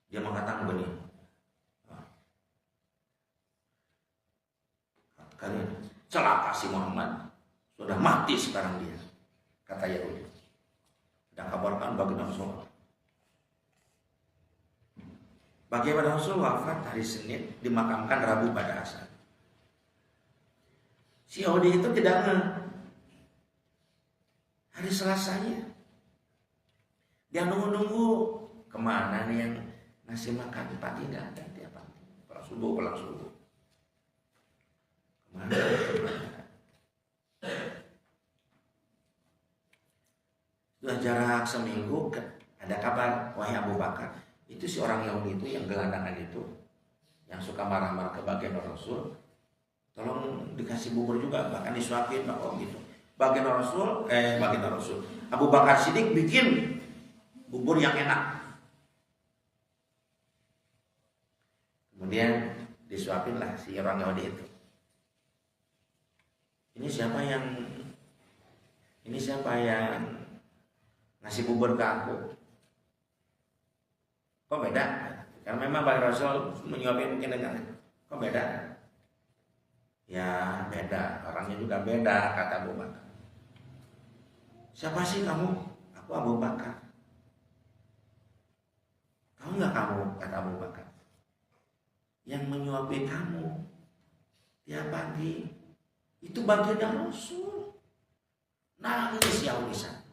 Dia mengatakan begini, kalian celaka si Muhammad, sudah mati sekarang dia, kata Yahudi. Dan kabarkan baginda Rasul. Baginda Rasul wafat hari Senin, dimakamkan Rabu pada asar. Si Yahudi itu tidak hari Selasanya dia nunggu kemana nih yang ngasih makan pagi, nggak ada tiap pagi. Pulang subuh. Kemana? Sudah jarak seminggu ada kabar, wahai Abu Bakar, itu si orang Yahudi itu yang gelandangan itu, yang suka marah-marah ke baginda Rasul, tolong dikasih bubur juga, bahkan disuapin gitu. Baginda Rasul, Abu Bakar Siddiq bikin bubur yang enak. Kemudian disuapinlah si orang Yahudi itu. Ini siapa yang ngasih bubur ke aku? Kok beda? Karena memang baginda Rasul menyuapin mungkin dengan kok beda? Ya beda, orangnya juga beda, kata Abu Bakar. Siapa sih kamu? Aku Abu Bakar. Tahu nggak kamu, kata Abu Bakar, yang menyuapi kamu tiap pagi itu baginda Rasul. Nangis Yahudisan.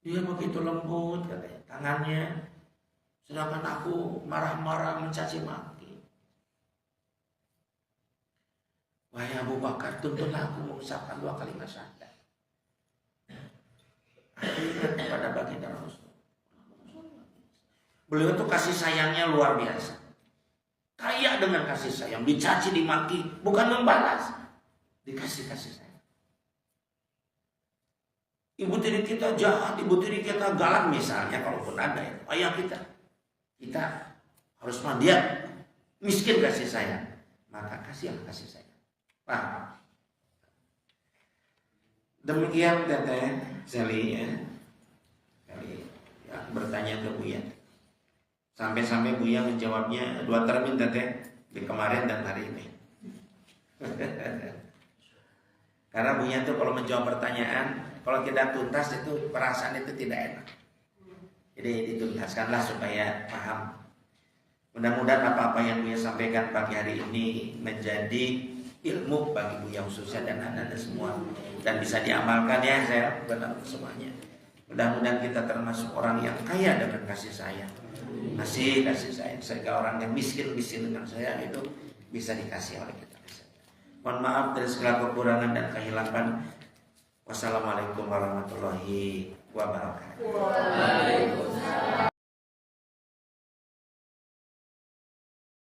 Dia begitu lembut katanya tangannya, sedangkan aku marah-marah mencaci maki. Wahai Abu Bakar, tuntunlah aku mengucapkan 2 kalimat syahadat. Aku ingat kepada baginda Rasul. Beliau itu kasih sayangnya luar biasa. Kaya dengan kasih sayang, dicaci, dimaki, bukan membalas, dikasih kasih sayang. Ibu tiri kita jahat, ibu tiri kita galak misalnya, kalaupun ada ya, ayah kita harus mandiat, miskin kasih sayang, maka kasihlah kasih sayang. Paham? Demikian Teteh Seli ya. Bertanya ke Buya. Sampai-sampai Buya menjawabnya 2 termin Teteh di kemarin dan hari ini. Karena Buya itu kalau menjawab pertanyaan, kalau tidak tuntas itu perasaan itu tidak enak. Jadi dituntaskanlah supaya paham. Mudah-mudahan apa-apa yang Buya sampaikan pagi hari ini menjadi ilmu bagi Buya khususnya dan anak-anak semua, dan bisa diamalkan ya saya benar semuanya. Mudah-mudahan kita termasuk orang yang kaya dengan kasih sayang, kasih sayang, sehingga orang yang miskin dengan saya itu bisa dikasih oleh kita. Mohon maaf dari segala kekurangan dan kehilapan. Wassalamualaikum warahmatullahi wabarakatuh.